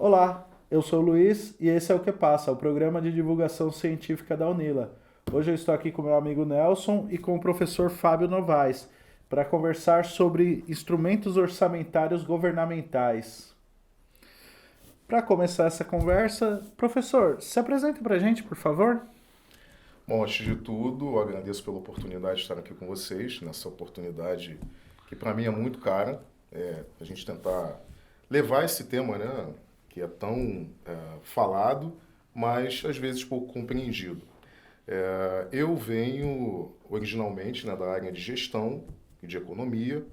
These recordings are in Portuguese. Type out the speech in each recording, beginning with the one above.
Olá, eu sou o Luiz e esse é o Que Passa, o programa de divulgação científica da Unila. Hoje eu estou aqui com meu amigo Nelson e com o professor Fábio Novaes para conversar sobre instrumentos orçamentários governamentais. Para começar essa conversa, professor, se apresenta para a gente, por favor. Bom, antes de tudo, eu agradeço pela oportunidade de estar aqui com vocês, nessa oportunidade que para mim é muito cara, a gente tentar levar esse tema, né, que é tão falado, mas às vezes pouco compreendido. Eu venho originalmente, né, da área de gestão e de economia.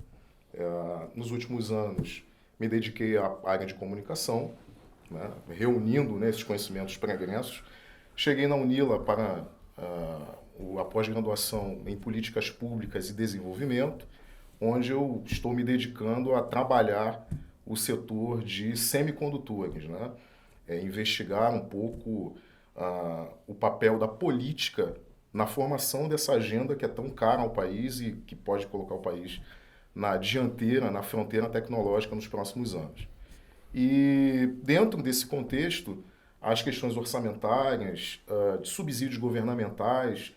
Nos últimos anos me dediquei à área de comunicação, né, reunindo, né, esses conhecimentos pregressos. Cheguei na Unila para a pós-graduação em políticas públicas e desenvolvimento, onde eu estou me dedicando a trabalhar o setor de semicondutores, né? Investigar um pouco o papel da política na formação dessa agenda que é tão cara ao país e que pode colocar o país na dianteira, na fronteira tecnológica nos próximos anos. E dentro desse contexto, as questões orçamentárias, de subsídios governamentais,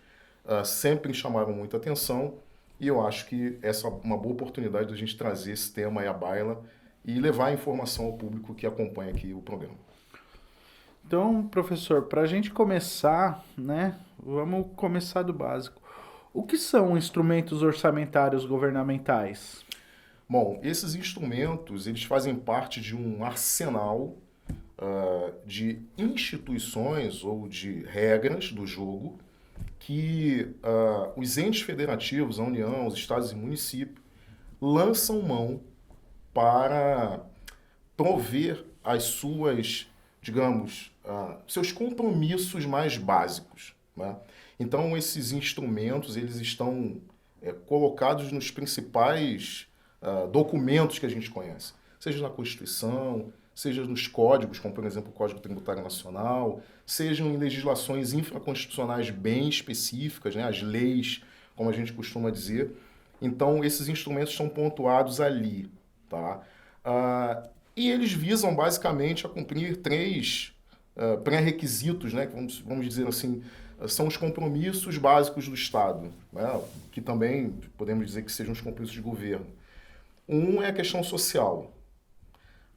sempre chamaram muita atenção, e eu acho que essa é uma boa oportunidade da gente trazer esse tema aí à baila e levar a informação ao público que acompanha aqui o programa. Então, professor, para a gente começar, né, vamos começar do básico. O que são instrumentos orçamentários governamentais? Bom, esses instrumentos, eles fazem parte de um arsenal de instituições ou de regras do jogo que os entes federativos, a União, os estados e municípios, lançam mão para prover as suas, digamos, seus compromissos mais básicos, né? Então, esses instrumentos, eles estão colocados nos principais documentos que a gente conhece, seja na Constituição, seja nos códigos, como por exemplo o Código Tributário Nacional, sejam em legislações infraconstitucionais bem específicas, né, as leis, como a gente costuma dizer. Então, esses instrumentos estão pontuados ali, tá? E eles visam basicamente a cumprir três pré-requisitos, né, que vamos dizer assim, são os compromissos básicos do Estado, né, que também podemos dizer que sejam os compromissos de governo. Um é a questão social.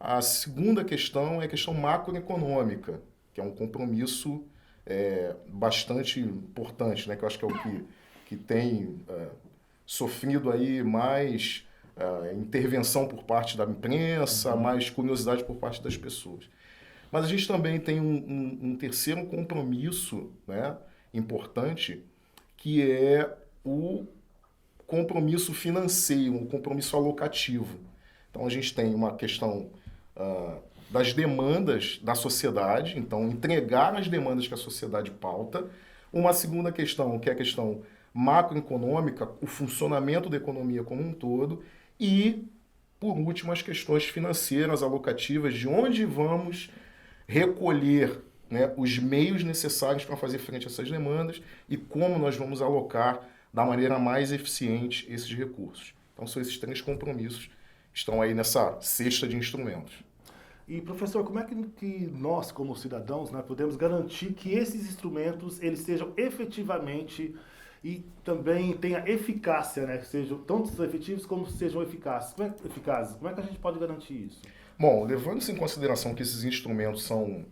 A segunda questão é a questão macroeconômica, que é um compromisso bastante importante, né? Que eu acho que é o que tem sofrido aí mais intervenção por parte da imprensa, mais curiosidade por parte das pessoas. Mas a gente também tem um terceiro compromisso, né, importante, que é o compromisso financeiro, um compromisso alocativo. Então a gente tem uma questão das demandas da sociedade, então entregar as demandas que a sociedade pauta. Uma segunda questão, que é a questão macroeconômica, o funcionamento da economia como um todo. E, por último, as questões financeiras, alocativas, de onde vamos recolher, né, os meios necessários para fazer frente a essas demandas e como nós vamos alocar da maneira mais eficiente esses recursos. Então, são esses três compromissos que estão aí nessa cesta de instrumentos. E, professor, como é que nós, como cidadãos, né, podemos garantir que esses instrumentos eles sejam efetivamente e também tenham eficácia, né, que sejam tanto efetivos como sejam eficazes? Como é que a gente pode garantir isso? Bom, levando-se em consideração que esses instrumentos são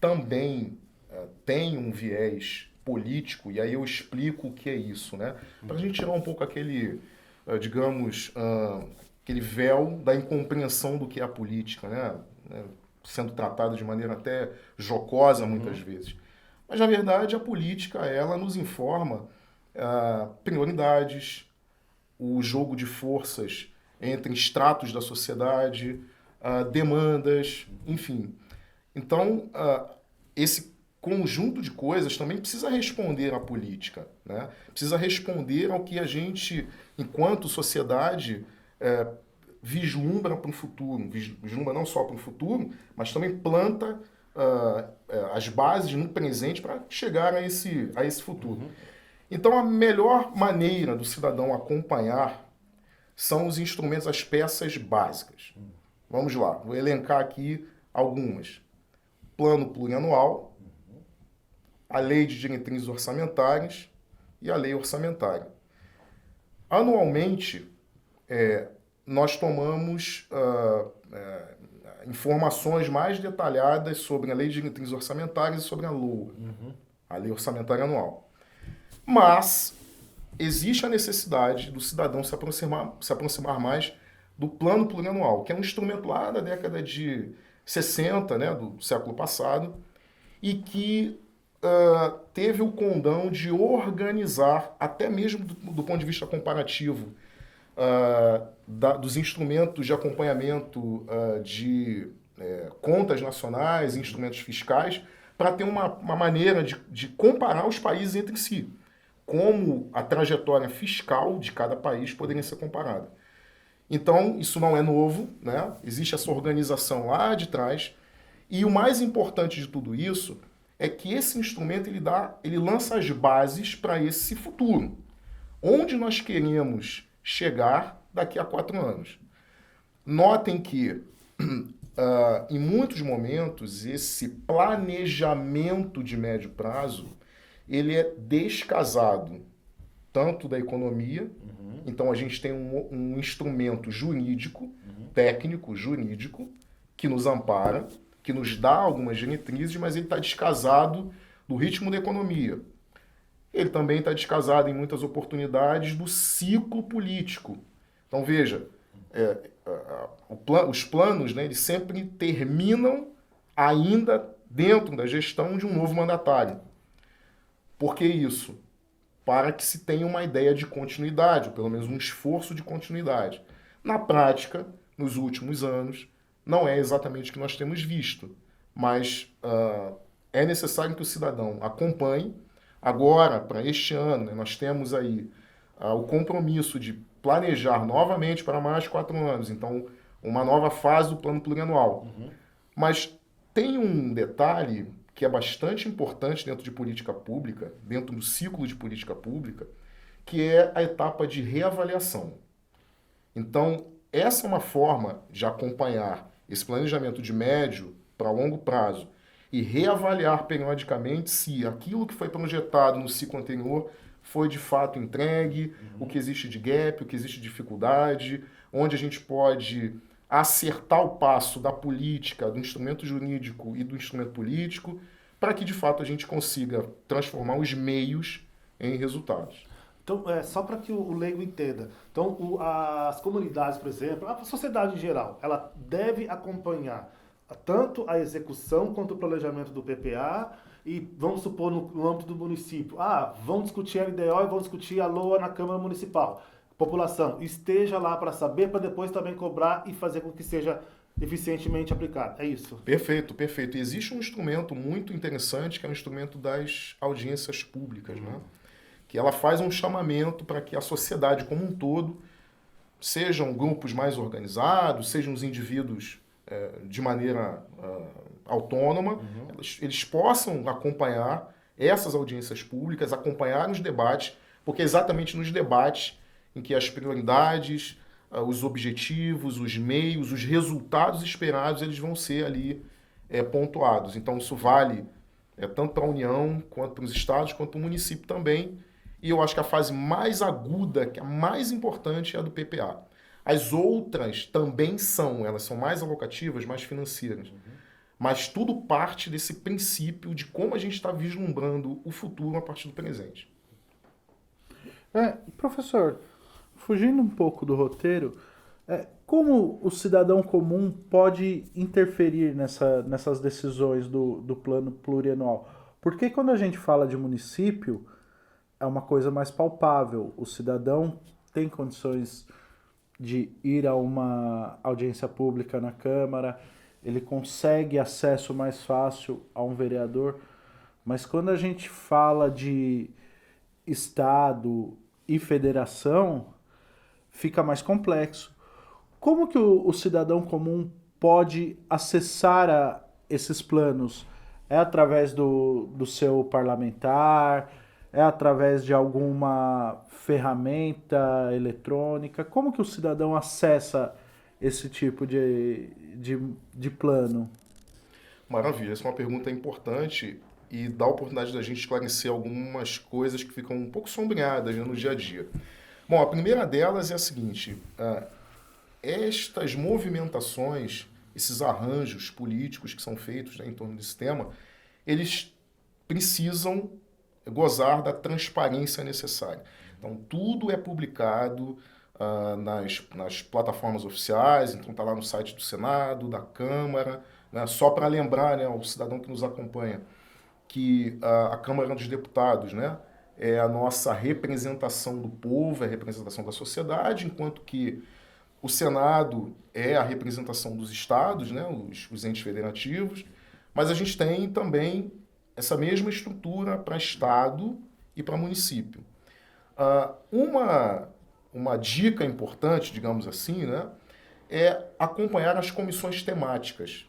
também têm um viés político, e aí eu explico o que é isso, né? Para a gente tirar um pouco aquele, digamos, aquele véu da incompreensão do que é a política, né? Sendo tratada de maneira até jocosa muitas vezes. Mas, na verdade, a política, ela nos informa prioridades, o jogo de forças entre estratos da sociedade, demandas, enfim. Então, esse conjunto de coisas também precisa responder à política, né? Precisa responder ao que a gente, enquanto sociedade, vislumbra para o futuro. Vislumbra não só para o futuro, mas também planta as bases no presente para chegar a esse futuro. Então, a melhor maneira do cidadão acompanhar são os instrumentos, as peças básicas. Vamos lá, vou elencar aqui algumas. Plano plurianual, a lei de diretrizes orçamentárias e a lei orçamentária. Anualmente, nós tomamos informações mais detalhadas sobre a lei de diretrizes orçamentárias e sobre a LOA, a lei orçamentária anual. Mas existe a necessidade do cidadão se aproximar mais do plano plurianual, que é um instrumento lá da década de 60, né, do século passado, e que teve o condão de organizar, até mesmo do ponto de vista comparativo, dos instrumentos de acompanhamento de contas nacionais, instrumentos fiscais, para ter uma maneira de comparar os países entre si, como a trajetória fiscal de cada país poderia ser comparada. Então, isso não é novo, né? Existe essa organização lá de trás, e o mais importante de tudo isso é que esse instrumento ele lança as bases para esse futuro. Onde nós queremos chegar daqui a 4 anos. Notem que, em muitos momentos, esse planejamento de médio prazo, ele é descasado, tanto da economia, então a gente tem um instrumento jurídico, técnico, jurídico, que nos ampara, que nos dá algumas diretrizes, mas ele está descasado do ritmo da economia. Ele também está descasado em muitas oportunidades do ciclo político. Então veja, os planos, né, eles sempre terminam ainda dentro da gestão de um novo mandatário. Por que isso? Para que se tenha uma ideia de continuidade, ou pelo menos um esforço de continuidade. Na prática, nos últimos anos, não é exatamente o que nós temos visto, mas é necessário que o cidadão acompanhe. Agora, para este ano, né, nós temos aí o compromisso de planejar novamente para mais de 4 anos, então uma nova fase do plano plurianual. Mas tem um detalhe que é bastante importante dentro de política pública, dentro do ciclo de política pública, que é a etapa de reavaliação. Então, essa é uma forma de acompanhar esse planejamento de médio para longo prazo e reavaliar periodicamente se aquilo que foi projetado no ciclo anterior foi de fato entregue, o que existe de gap, o que existe de dificuldade, onde a gente pode acertar o passo da política, do instrumento jurídico e do instrumento político, para que de fato a gente consiga transformar os meios em resultados. Então, só para que o leigo entenda. Então, as comunidades, por exemplo, a sociedade em geral, ela deve acompanhar tanto a execução quanto o planejamento do PPA e, vamos supor, no âmbito do município. Vão discutir a LDO e vão discutir a LOA na Câmara Municipal. População, esteja lá para saber, para depois também cobrar e fazer com que seja eficientemente aplicado. É isso? Perfeito, perfeito. E existe um instrumento muito interessante, que é o instrumento das audiências públicas, né? Que ela faz um chamamento para que a sociedade como um todo, sejam grupos mais organizados, sejam os indivíduos de maneira autônoma, eles possam acompanhar essas audiências públicas, acompanhar os debates, porque é exatamente nos debates em que as prioridades, os objetivos, os meios, os resultados esperados, eles vão ser ali pontuados. Então isso vale tanto para a União, quanto para os estados, quanto para o município também. E eu acho que a fase mais aguda, que é a mais importante, é a do PPA. As outras também elas são mais alocativas, mais financeiras. Mas tudo parte desse princípio de como a gente está vislumbrando o futuro a partir do presente. Professor, fugindo um pouco do roteiro, como o cidadão comum pode interferir nessas decisões do plano plurianual? Porque quando a gente fala de município, é uma coisa mais palpável. O cidadão tem condições de ir a uma audiência pública na Câmara, ele consegue acesso mais fácil a um vereador, mas quando a gente fala de Estado e federação, fica mais complexo. Como que o cidadão comum pode acessar esses planos? É através do seu parlamentar? É através de alguma ferramenta eletrônica? Como que o cidadão acessa esse tipo de plano? Maravilha, essa é uma pergunta importante e dá a oportunidade da gente esclarecer algumas coisas que ficam um pouco sombreadas, né, no dia a dia. Bom, a primeira delas é a seguinte: estas movimentações, esses arranjos políticos que são feitos, né, em torno desse tema, eles precisam gozar da transparência necessária. Então, tudo é publicado nas plataformas oficiais, então está lá no site do Senado, da Câmara, né, só para lembrar, né, ao cidadão que nos acompanha, que a Câmara dos Deputados, né, é a nossa representação do povo, é a representação da sociedade, enquanto que o Senado é a representação dos estados, né, os entes federativos, mas a gente tem também essa mesma estrutura para estado e para município. Uma dica importante, digamos assim, né, é acompanhar as comissões temáticas.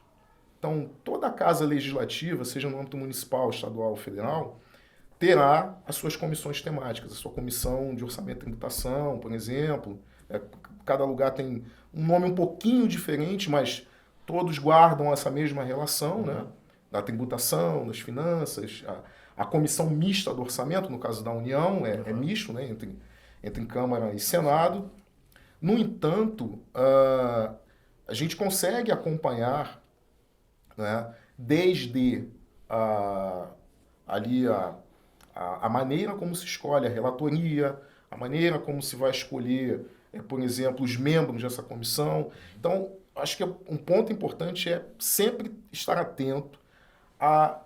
Então, toda casa legislativa, seja no âmbito municipal, estadual ou federal, terá as suas comissões temáticas, a sua comissão de orçamento e tributação, por exemplo. Cada lugar tem um nome um pouquinho diferente, mas todos guardam essa mesma relação, né? Da tributação, das finanças, a comissão mista do orçamento, no caso da União, é misto, né? entre Câmara e Senado. No entanto, a gente consegue acompanhar, né, desde ali a maneira como se escolhe a relatoria, a maneira como se vai escolher, por exemplo, os membros dessa comissão. Então, acho que um ponto importante é sempre estar atento à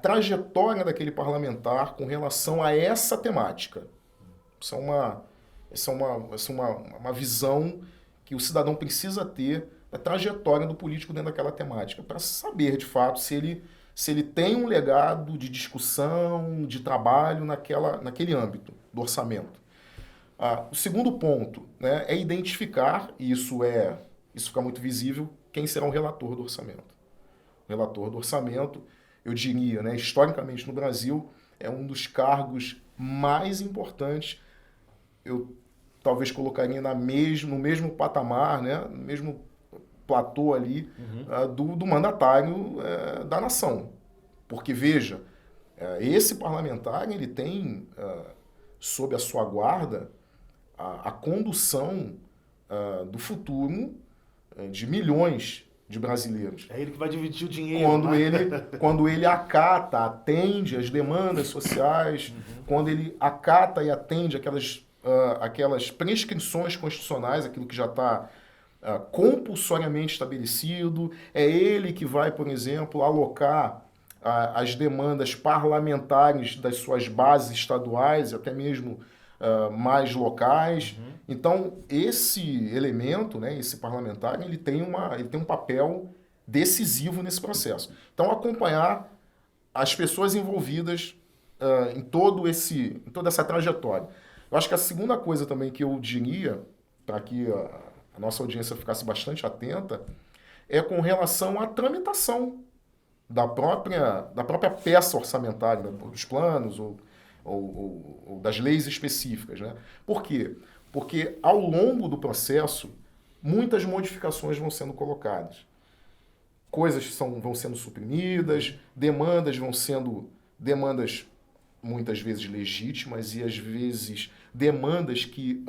trajetória daquele parlamentar com relação a essa temática. Essa é uma visão que o cidadão precisa ter da trajetória do político dentro daquela temática, para saber, de fato, se ele tem um legado de discussão, de trabalho naquele âmbito do orçamento. O segundo ponto, né, é identificar, e isso fica muito visível, quem será o relator do orçamento. O relator do orçamento, eu diria, né, historicamente no Brasil, é um dos cargos mais importantes. Eu talvez colocaria no mesmo patamar, né, no mesmo platô ali, do mandatário da nação. Porque, veja, esse parlamentar ele tem sob a sua guarda a condução do futuro de milhões de brasileiros. É ele que vai dividir o dinheiro. Quando ele acata, atende às demandas sociais, quando ele acata e atende aquelas prescrições constitucionais, aquilo que já está compulsoriamente estabelecido, é ele que vai, por exemplo, alocar as demandas parlamentares das suas bases estaduais, até mesmo mais locais. Então, esse elemento, né, esse parlamentar, ele tem um papel decisivo nesse processo. Então, acompanhar as pessoas envolvidas em toda essa trajetória. Eu acho que a segunda coisa também que eu diria, para que a nossa audiência ficasse bastante atenta, é com relação à tramitação da própria peça orçamentária, dos planos ou das leis específicas, né? Por quê? Porque ao longo do processo, muitas modificações vão sendo colocadas. Coisas vão sendo suprimidas, demandas muitas vezes legítimas e às vezes demandas que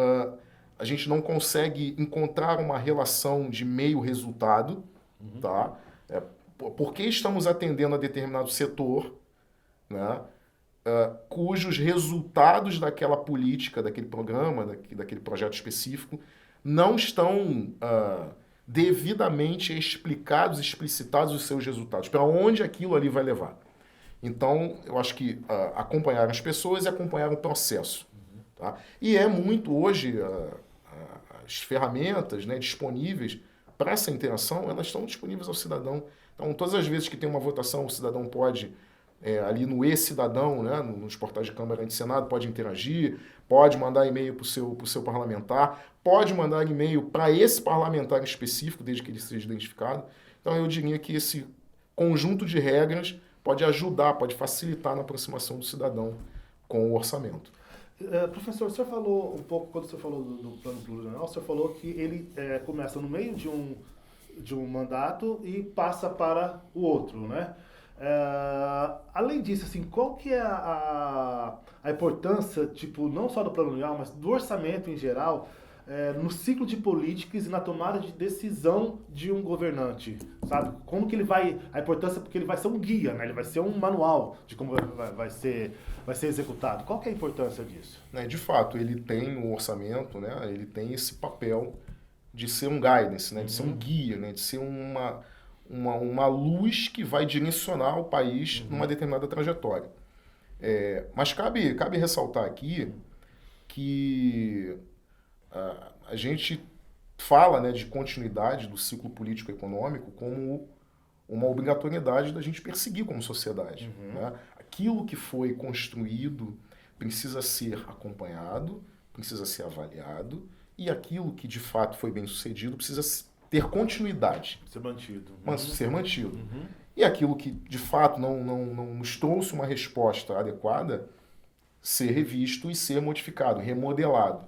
a gente não consegue encontrar uma relação de meio-resultado, tá? Por que estamos atendendo a determinado setor, né, cujos resultados daquela política, daquele programa, daquele projeto específico, não estão devidamente explicados, explicitados os seus resultados, para onde aquilo ali vai levar. Então, eu acho que acompanhar as pessoas e acompanhar o processo. Tá? E é muito hoje, as ferramentas, né, disponíveis para essa interação, elas estão disponíveis ao cidadão. Então, todas as vezes que tem uma votação, o cidadão pode, ali no e-cidadão, né, nos portais de Câmara e de Senado, pode interagir, pode mandar e-mail para o seu parlamentar, pode mandar e-mail para esse parlamentar específico, desde que ele seja identificado. Então, eu diria que esse conjunto de regras pode ajudar, pode facilitar na aproximação do cidadão com o orçamento. Professor, o senhor falou um pouco, quando o senhor falou do plano plurianual, o senhor falou que ele começa no meio de de um mandato e passa para o outro, né? Além disso, assim, qual que é a importância, tipo, não só do plano anual, mas do orçamento em geral, no ciclo de políticas e na tomada de decisão de um governante, sabe? Como que ele vai, a importância, porque ele vai ser um guia, né? Ele vai ser um manual de como vai ser executado. Qual que é a importância disso? De fato, ele tem um orçamento, né? Ele tem esse papel de ser um guidance, né? De ser um guia, né? De ser uma luz que vai direcionar o país numa determinada trajetória. Mas cabe ressaltar aqui que a gente fala, né, de continuidade do ciclo político-econômico como uma obrigatoriedade da gente perseguir como sociedade. Né? Aquilo que foi construído precisa ser acompanhado, precisa ser avaliado, e aquilo que de fato foi bem sucedido precisa ter continuidade. Ser mantido. Ser mantido. E aquilo que de fato não nos trouxe uma resposta adequada, ser revisto e ser modificado, remodelado.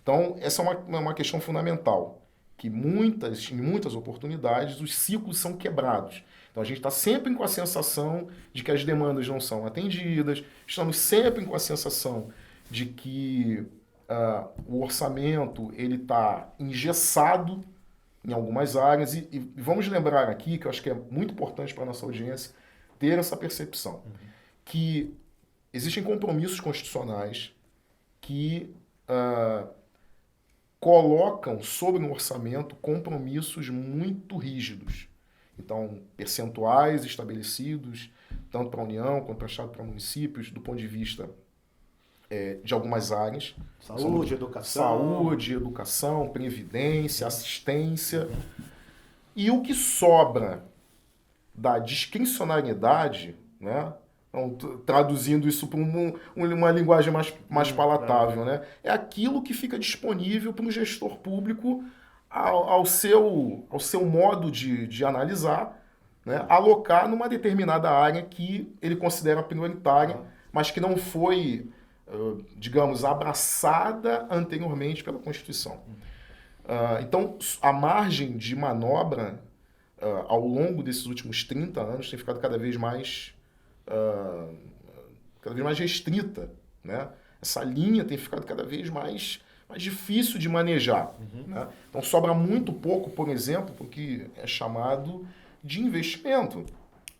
Então, essa é uma questão fundamental, que em muitas oportunidades os ciclos são quebrados. Então, a gente está sempre com a sensação de que as demandas não são atendidas, estamos sempre com a sensação de que o orçamento está engessado em algumas áreas. E vamos lembrar aqui, que eu acho que é muito importante para a nossa audiência, ter essa percepção, que existem compromissos constitucionais que colocam sobre o orçamento compromissos muito rígidos. Então, percentuais estabelecidos, tanto para a União quanto para o Estado, para municípios, do ponto de vista de algumas áreas. Saúde, educação, previdência, assistência. E o que sobra da discricionariedade, né? Então, traduzindo isso para uma linguagem mais palatável, né? É aquilo que fica disponível para o gestor público ao seu modo de analisar, né? Alocar numa determinada área que ele considera prioritária, mas que não foi, digamos, abraçada anteriormente pela Constituição. Então, a margem de manobra ao longo desses últimos 30 anos tem ficado cada vez mais restrita, né? Essa linha tem ficado cada vez mais difícil de manejar. Né? Então sobra muito pouco, por exemplo, para o que é chamado de investimento,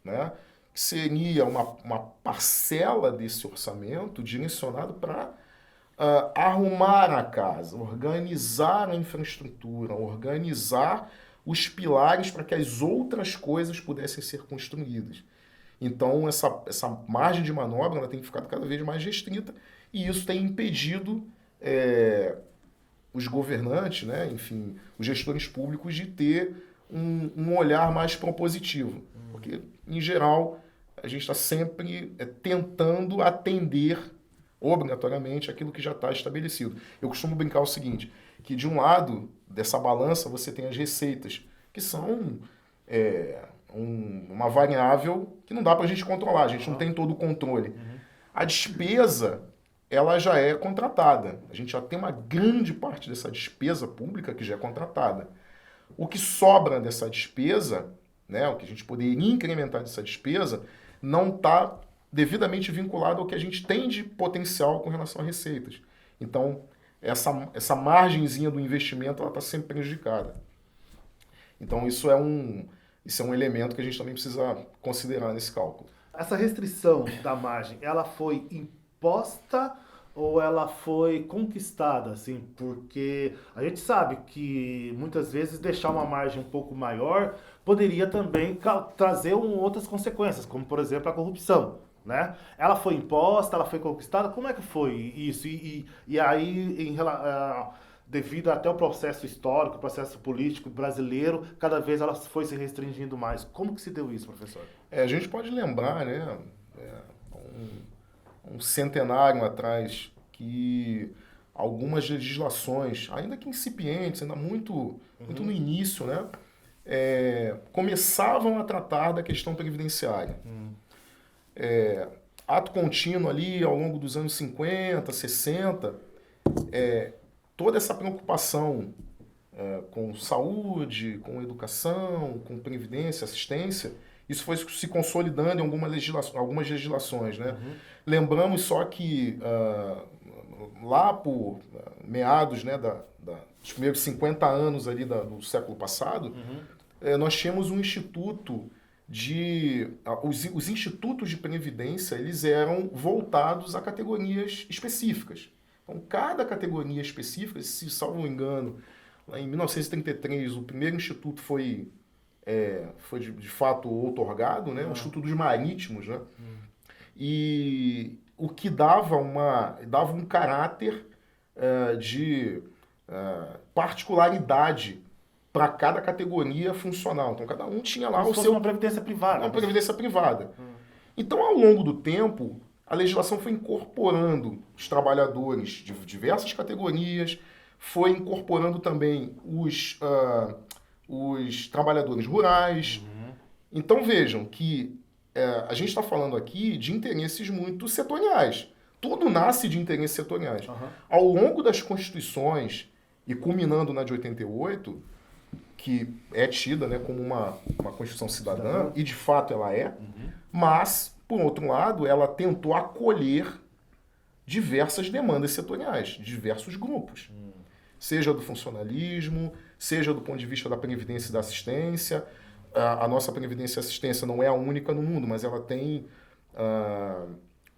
né? Que seria uma parcela desse orçamento direcionado para arrumar a casa, organizar a infraestrutura, organizar os pilares para que as outras coisas pudessem ser construídas. Então, essa margem de manobra ela tem ficado cada vez mais restrita e isso tem impedido os governantes, né, enfim, os gestores públicos de ter um olhar mais propositivo. Porque, em geral, a gente está sempre tentando atender obrigatoriamente aquilo que já está estabelecido. Eu costumo brincar o seguinte, que de um lado dessa balança você tem as receitas, que são uma variável que não dá para a gente controlar, a gente não tem todo o controle. A despesa, ela já é contratada. A gente já tem uma grande parte dessa despesa pública que já é contratada. O que sobra dessa despesa, né, o que a gente poderia incrementar dessa despesa, não está devidamente vinculado ao que a gente tem de potencial com relação a receitas. Então, essa margenzinha do investimento está sempre prejudicada. Então, isso é um elemento que a gente também precisa considerar nesse cálculo. Essa restrição da margem, ela foi imposta ou ela foi conquistada, assim? Porque a gente sabe que muitas vezes deixar uma margem um pouco maior poderia também trazer outras consequências, como por exemplo a corrupção, né? Ela foi imposta, ela foi conquistada, como é que foi isso? E aí, devido até ao processo histórico, processo político brasileiro, cada vez ela foi se restringindo mais. Como que se deu isso, professor? A gente pode lembrar, né, um centenário atrás, que algumas legislações, ainda que incipientes, ainda muito no início, né, começavam a tratar da questão previdenciária. Ato contínuo ali ao longo dos anos 50, 60, toda essa preocupação com saúde, com educação, com previdência, assistência, isso foi se consolidando em algumas legislações, né? Lembramos só que lá por meados, né, dos primeiros 50 anos ali do século passado, nós tínhamos um instituto os institutos de previdência, eles eram voltados a categorias específicas. Então, cada categoria específica, se salvo engano, lá em 1933, o primeiro instituto foi de fato outorgado, né? O Instituto dos Marítimos, né? E o que dava um caráter de particularidade para cada categoria funcional. Então, cada um tinha lá o seu... uma previdência privada. Uma previdência privada. Então, ao longo do tempo, a legislação foi incorporando os trabalhadores de diversas categorias, foi incorporando também os trabalhadores rurais. Então, vejam que a gente está falando aqui de interesses muito setoriais. Tudo nasce de interesses setoriais. Ao longo das constituições, e culminando na de 88, que é tida, né, como uma Constituição cidadã, e de fato ela é, mas, por outro lado, ela tentou acolher diversas demandas setoriais, de diversos grupos. Seja do funcionalismo, seja do ponto de vista da previdência e da assistência. A nossa previdência e assistência não é a única no mundo, mas ela tem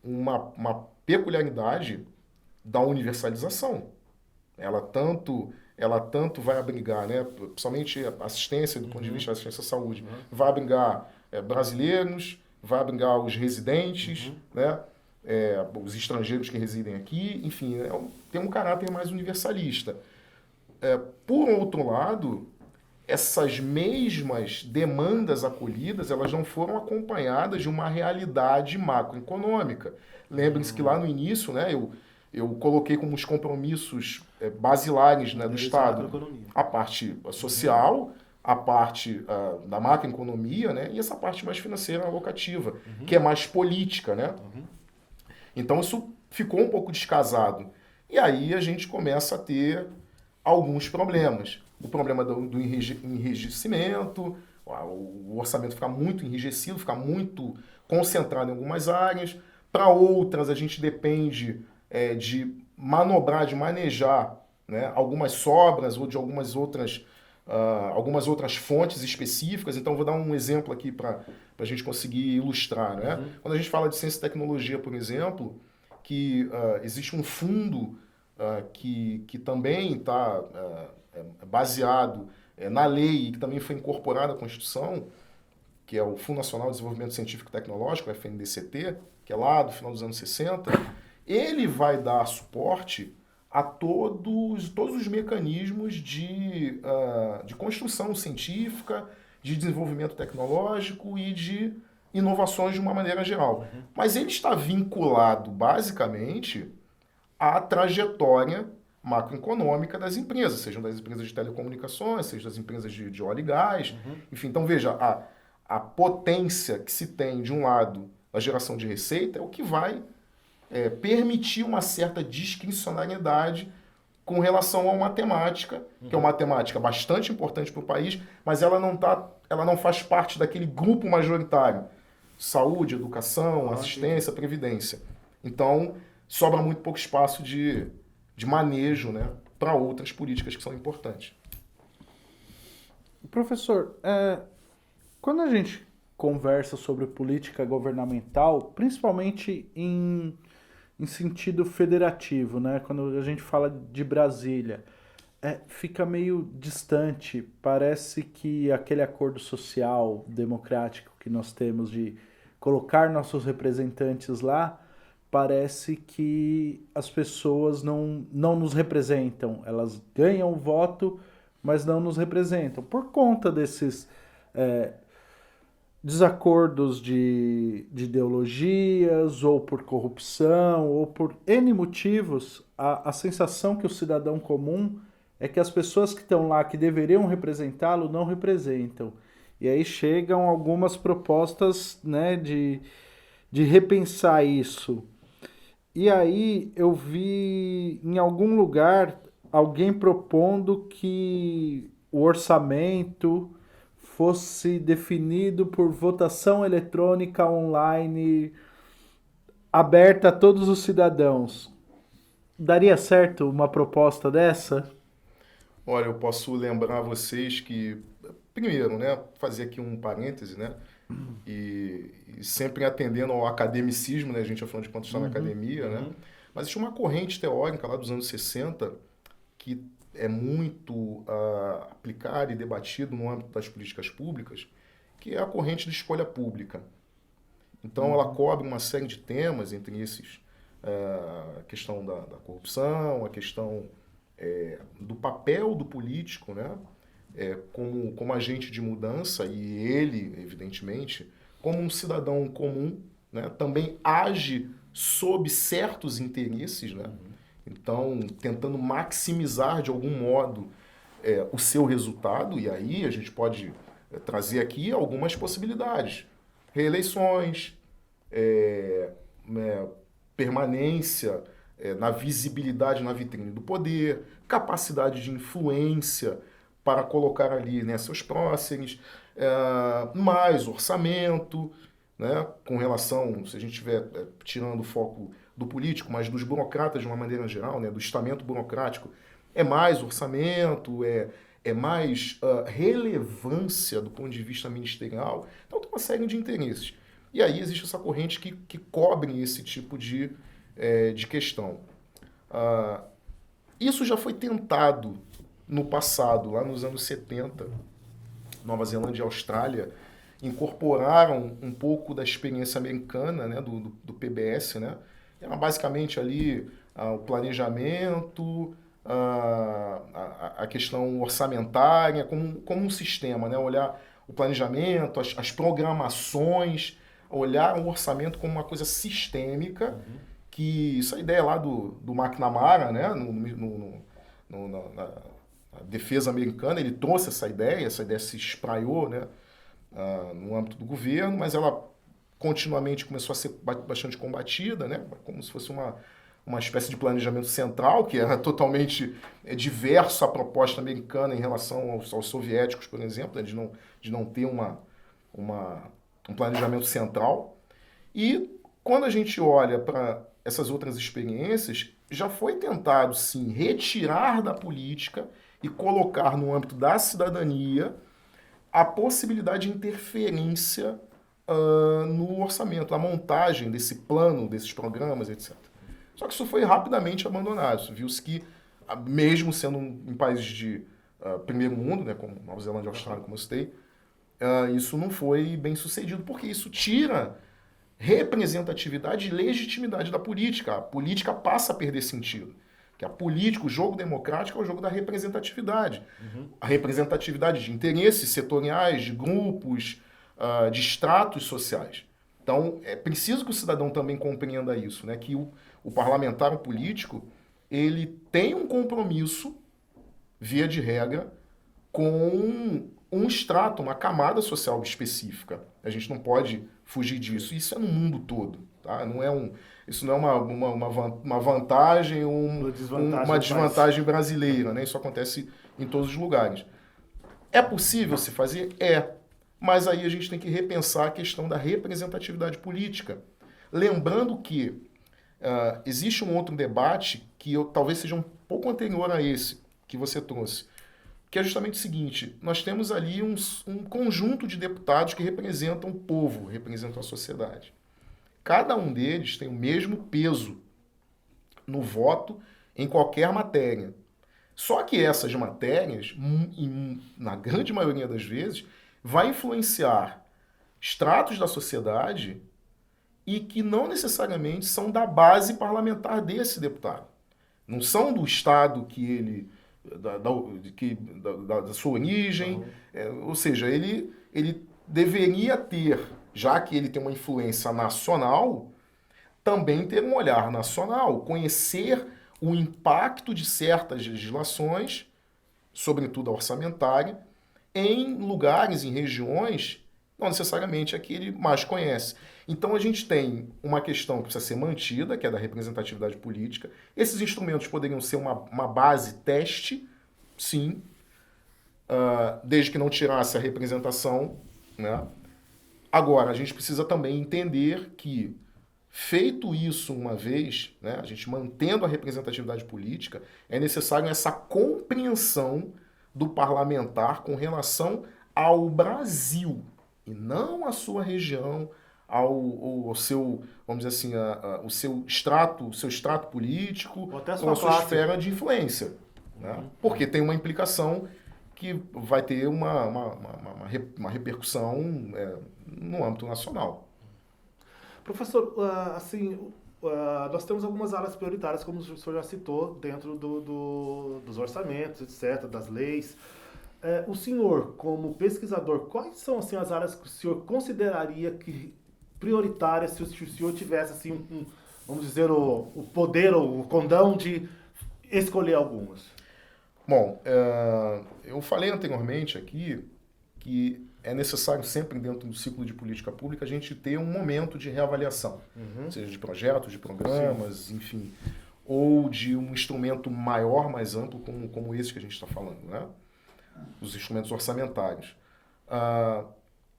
uma peculiaridade da universalização. Ela tanto vai abrigar, né, principalmente a assistência, do ponto de vista da assistência à saúde, vai abrigar brasileiros, vai abrigar os residentes, né, os estrangeiros que residem aqui, enfim, tem um caráter mais universalista. Por outro lado, essas mesmas demandas acolhidas, elas não foram acompanhadas de uma realidade macroeconômica. Lembrem-se que lá no início, né, eu coloquei como os compromissos basilares, né, do Estado a parte social, a parte da macroeconomia, né, e essa parte mais financeira alocativa, que é mais política, né? Então isso ficou um pouco descasado. E aí a gente começa a ter alguns problemas. O problema do enrijecimento, o orçamento fica muito enrijecido, fica muito concentrado em algumas áreas. Para outras, a gente depende de manobrar, de manejar, né, algumas sobras ou de algumas outras fontes específicas. Então, vou dar um exemplo aqui para a gente conseguir ilustrar. Né? Quando a gente fala de ciência e tecnologia, por exemplo, que existe um fundo que também está baseado na lei e que também foi incorporado à Constituição, que é o Fundo Nacional de Desenvolvimento Científico e Tecnológico, o FNDCT, que é lá do final dos anos 60, ele vai dar suporte a todos os mecanismos de construção científica, de desenvolvimento tecnológico e de inovações de uma maneira geral. Mas ele está vinculado, basicamente, à trajetória macroeconômica das empresas, sejam das empresas de telecomunicações, seja das empresas de óleo e gás. Enfim, então veja, a potência que se tem, de um lado, na geração de receita, é o que vai permitir uma certa discricionariedade com relação a uma temática, que é uma temática bastante importante para o país, mas ela não faz parte daquele grupo majoritário. Saúde, educação, assistência, previdência. Então, sobra muito pouco espaço de manejo, né, para outras políticas que são importantes. Professor, quando a gente conversa sobre política governamental, principalmente em sentido federativo, né? Quando a gente fala de Brasília, fica meio distante. Parece que aquele acordo social, democrático que nós temos de colocar nossos representantes lá, parece que as pessoas não nos representam. Elas ganham o voto, mas não nos representam. Por conta desses desacordos de ideologias, ou por corrupção, ou por N motivos, a sensação que o cidadão comum é que as pessoas que estão lá, que deveriam representá-lo, não representam. E aí chegam algumas propostas, né, de repensar isso. E aí eu vi em algum lugar alguém propondo que o orçamento fosse definido por votação eletrônica online aberta a todos os cidadãos. Daria certo uma proposta dessa? Olha, eu posso lembrar a vocês que, primeiro, né, fazer aqui um parêntese, né, e sempre atendendo ao academicismo, né, a gente afinal de contas está na academia, né, mas existe uma corrente teórica lá dos anos 60 que é muito aplicada e debatida no âmbito das políticas públicas, que é a corrente de escolha pública. Então, ela cobre uma série de temas, entre esses a questão da corrupção, a questão do papel do político, né? Como agente de mudança, e ele, evidentemente, como um cidadão comum, né? Também age sob certos interesses, né? Então, tentando maximizar de algum modo o seu resultado, e aí a gente pode trazer aqui algumas possibilidades. Reeleições, permanência na visibilidade na vitrine do poder, capacidade de influência para colocar ali, né, seus próceres, mais orçamento, né, com relação, se a gente estiver tirando o foco do político, mas dos burocratas de uma maneira geral, né, do estamento burocrático, é mais orçamento, é mais relevância do ponto de vista ministerial. Então tem uma série de interesses. E aí existe essa corrente que cobre esse tipo de questão. Isso já foi tentado no passado, lá nos anos 70. Nova Zelândia e Austrália incorporaram um pouco da experiência americana, né, do PBS, né? Era basicamente ali o planejamento, a questão orçamentária, como um sistema, né? Olhar o planejamento, as programações, olhar o orçamento como uma coisa sistêmica, que essa ideia lá do McNamara, né? Na defesa americana, ele trouxe essa ideia se espraiou, né? No âmbito do governo, mas ela continuamente começou a ser bastante combatida, né? Como se fosse uma espécie de planejamento central, que era totalmente diverso à proposta americana em relação aos soviéticos, por exemplo, né? de não ter um planejamento central. E quando a gente olha para essas outras experiências, já foi tentado, sim, retirar da política e colocar no âmbito da cidadania a possibilidade de interferência no orçamento, na montagem desse plano, desses programas, etc. Só que isso foi rapidamente abandonado. Viu-se que, mesmo sendo em países de primeiro mundo, né, como Nova Zelândia e Austrália, como eu citei, isso não foi bem sucedido, porque isso tira representatividade e legitimidade da política. A política passa a perder sentido. Que a política, o jogo democrático é o jogo da representatividade. A representatividade de interesses setoriais, de grupos, de estratos sociais. Então, é preciso que o cidadão também compreenda isso, né? Que o parlamentar, o político, ele tem um compromisso, via de regra, com um extrato, uma camada social específica. A gente não pode fugir disso. Isso é no mundo todo. Tá? Isso não é uma vantagem ou uma desvantagem brasileira. Né? Isso acontece em todos os lugares. É possível se fazer? É. Mas aí a gente tem que repensar a questão da representatividade política. Lembrando que existe um outro debate que talvez seja um pouco anterior a esse que você trouxe, que é justamente o seguinte: nós temos ali um conjunto de deputados que representam o povo, representam a sociedade. Cada um deles tem o mesmo peso no voto em qualquer matéria. Só que essas matérias, na grande maioria das vezes, vai influenciar estratos da sociedade e que não necessariamente são da base parlamentar desse deputado. Não são do estado que ele da sua origem, ou seja, ele deveria ter, já que ele tem uma influência nacional, também ter um olhar nacional, conhecer o impacto de certas legislações, sobretudo a orçamentária, em lugares, em regiões não necessariamente é que ele mais conhece. Então a gente tem uma questão que precisa ser mantida, que é da representatividade política. Esses instrumentos poderiam ser uma base teste, sim, desde que não tirasse a representação, né? Agora, a gente precisa também entender que, feito isso uma vez, né, a gente mantendo a representatividade política, é necessário essa compreensão do parlamentar com relação ao Brasil, e não à sua região, ao seu, vamos dizer assim, o seu extrato político Ou até a ou sua a sua classe. esfera de influência. Né? Porque tem uma implicação que vai ter uma repercussão no âmbito nacional. Professor, nós temos algumas áreas prioritárias, como o senhor já citou, dentro dos orçamentos, etc., das leis. O senhor, como pesquisador, quais são assim, as áreas que o senhor consideraria prioritárias se o senhor tivesse, assim, vamos dizer, o poder ou o condão de escolher algumas? Bom, eu falei anteriormente aqui que é necessário sempre dentro do ciclo de política pública a gente ter um momento de reavaliação, seja de projetos, de programas, enfim, ou de um instrumento maior, mais amplo, como esse que a gente está falando, né? Os instrumentos orçamentários.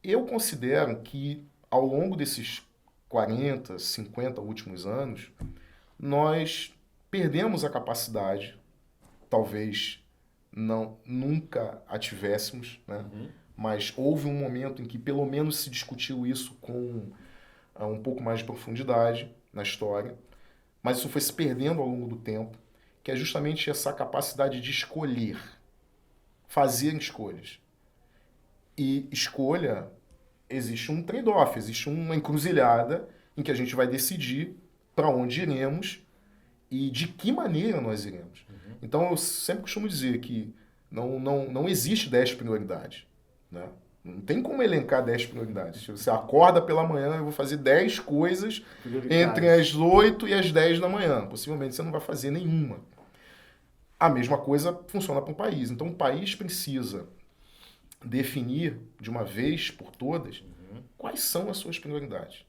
Eu considero que ao longo desses 40, 50 últimos anos, nós perdemos a capacidade, talvez nunca a tivéssemos, né? Mas houve um momento em que pelo menos se discutiu isso com um pouco mais de profundidade na história, mas isso foi se perdendo ao longo do tempo, que é justamente essa capacidade de escolher, fazer escolhas. E escolha, existe um trade-off, existe uma encruzilhada em que a gente vai decidir para onde iremos e de que maneira nós iremos. Então eu sempre costumo dizer que não existe 10 prioridades. Né? Não tem como elencar 10 prioridades. Se você acorda pela manhã, eu vou fazer 10 coisas entre as 8 e as 10 da manhã. Possivelmente você não vai fazer nenhuma. A mesma coisa funciona para o país. Então o país precisa definir de uma vez por todas quais são as suas prioridades.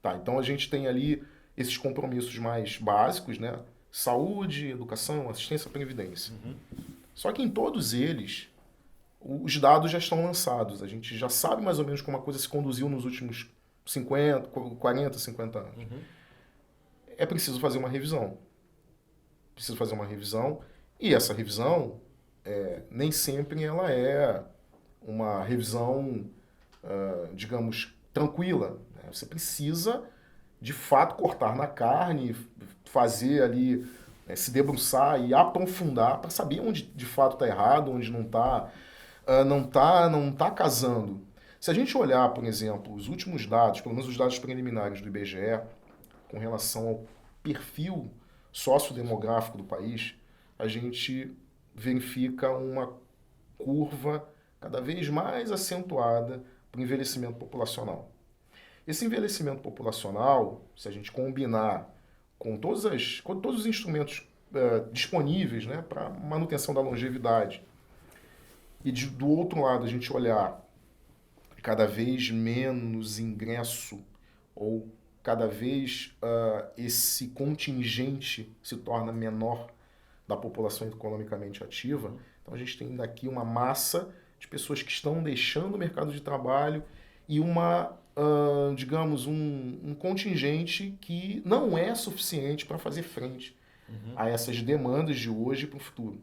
Tá, então a gente tem ali esses compromissos mais básicos, né? Saúde, educação, assistência, previdência. Só que em todos eles, os dados já estão lançados. A gente já sabe mais ou menos como a coisa se conduziu nos últimos 40, 50 anos. É preciso fazer uma revisão. E essa revisão, nem sempre ela é uma revisão, digamos, tranquila. Né? Você precisa, de fato, cortar na carne, fazer ali, se debruçar e aprofundar para saber onde de fato está errado, onde não tá casando. Se a gente olhar, por exemplo, os últimos dados, pelo menos os dados preliminares do IBGE, com relação ao perfil sociodemográfico do país, a gente verifica uma curva cada vez mais acentuada para o envelhecimento populacional. Esse envelhecimento populacional, se a gente combinar com todos os instrumentos disponíveis, né, para manutenção da longevidade, e do outro lado a gente olhar cada vez menos ingresso ou cada vez esse contingente se torna menor da população economicamente ativa, então a gente tem daqui uma massa de pessoas que estão deixando o mercado de trabalho e digamos, um contingente que não é suficiente para fazer frente a essas demandas de hoje para o futuro.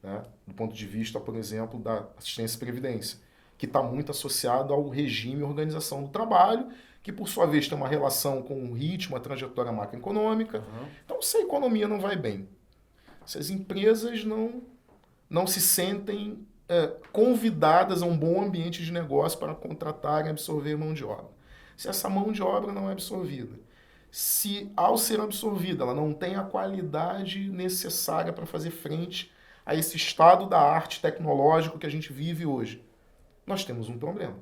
Né? Do ponto de vista, por exemplo, da assistência e previdência, que está muito associado ao regime e organização do trabalho, que por sua vez tem uma relação com o ritmo, a trajetória macroeconômica. Então, se a economia não vai bem, se as empresas não se sentem convidadas a um bom ambiente de negócio para contratar e absorver mão de obra, se essa mão de obra não é absorvida, se ao ser absorvida ela não tem a qualidade necessária para fazer frente a esse estado da arte tecnológico que a gente vive hoje, nós temos um problema.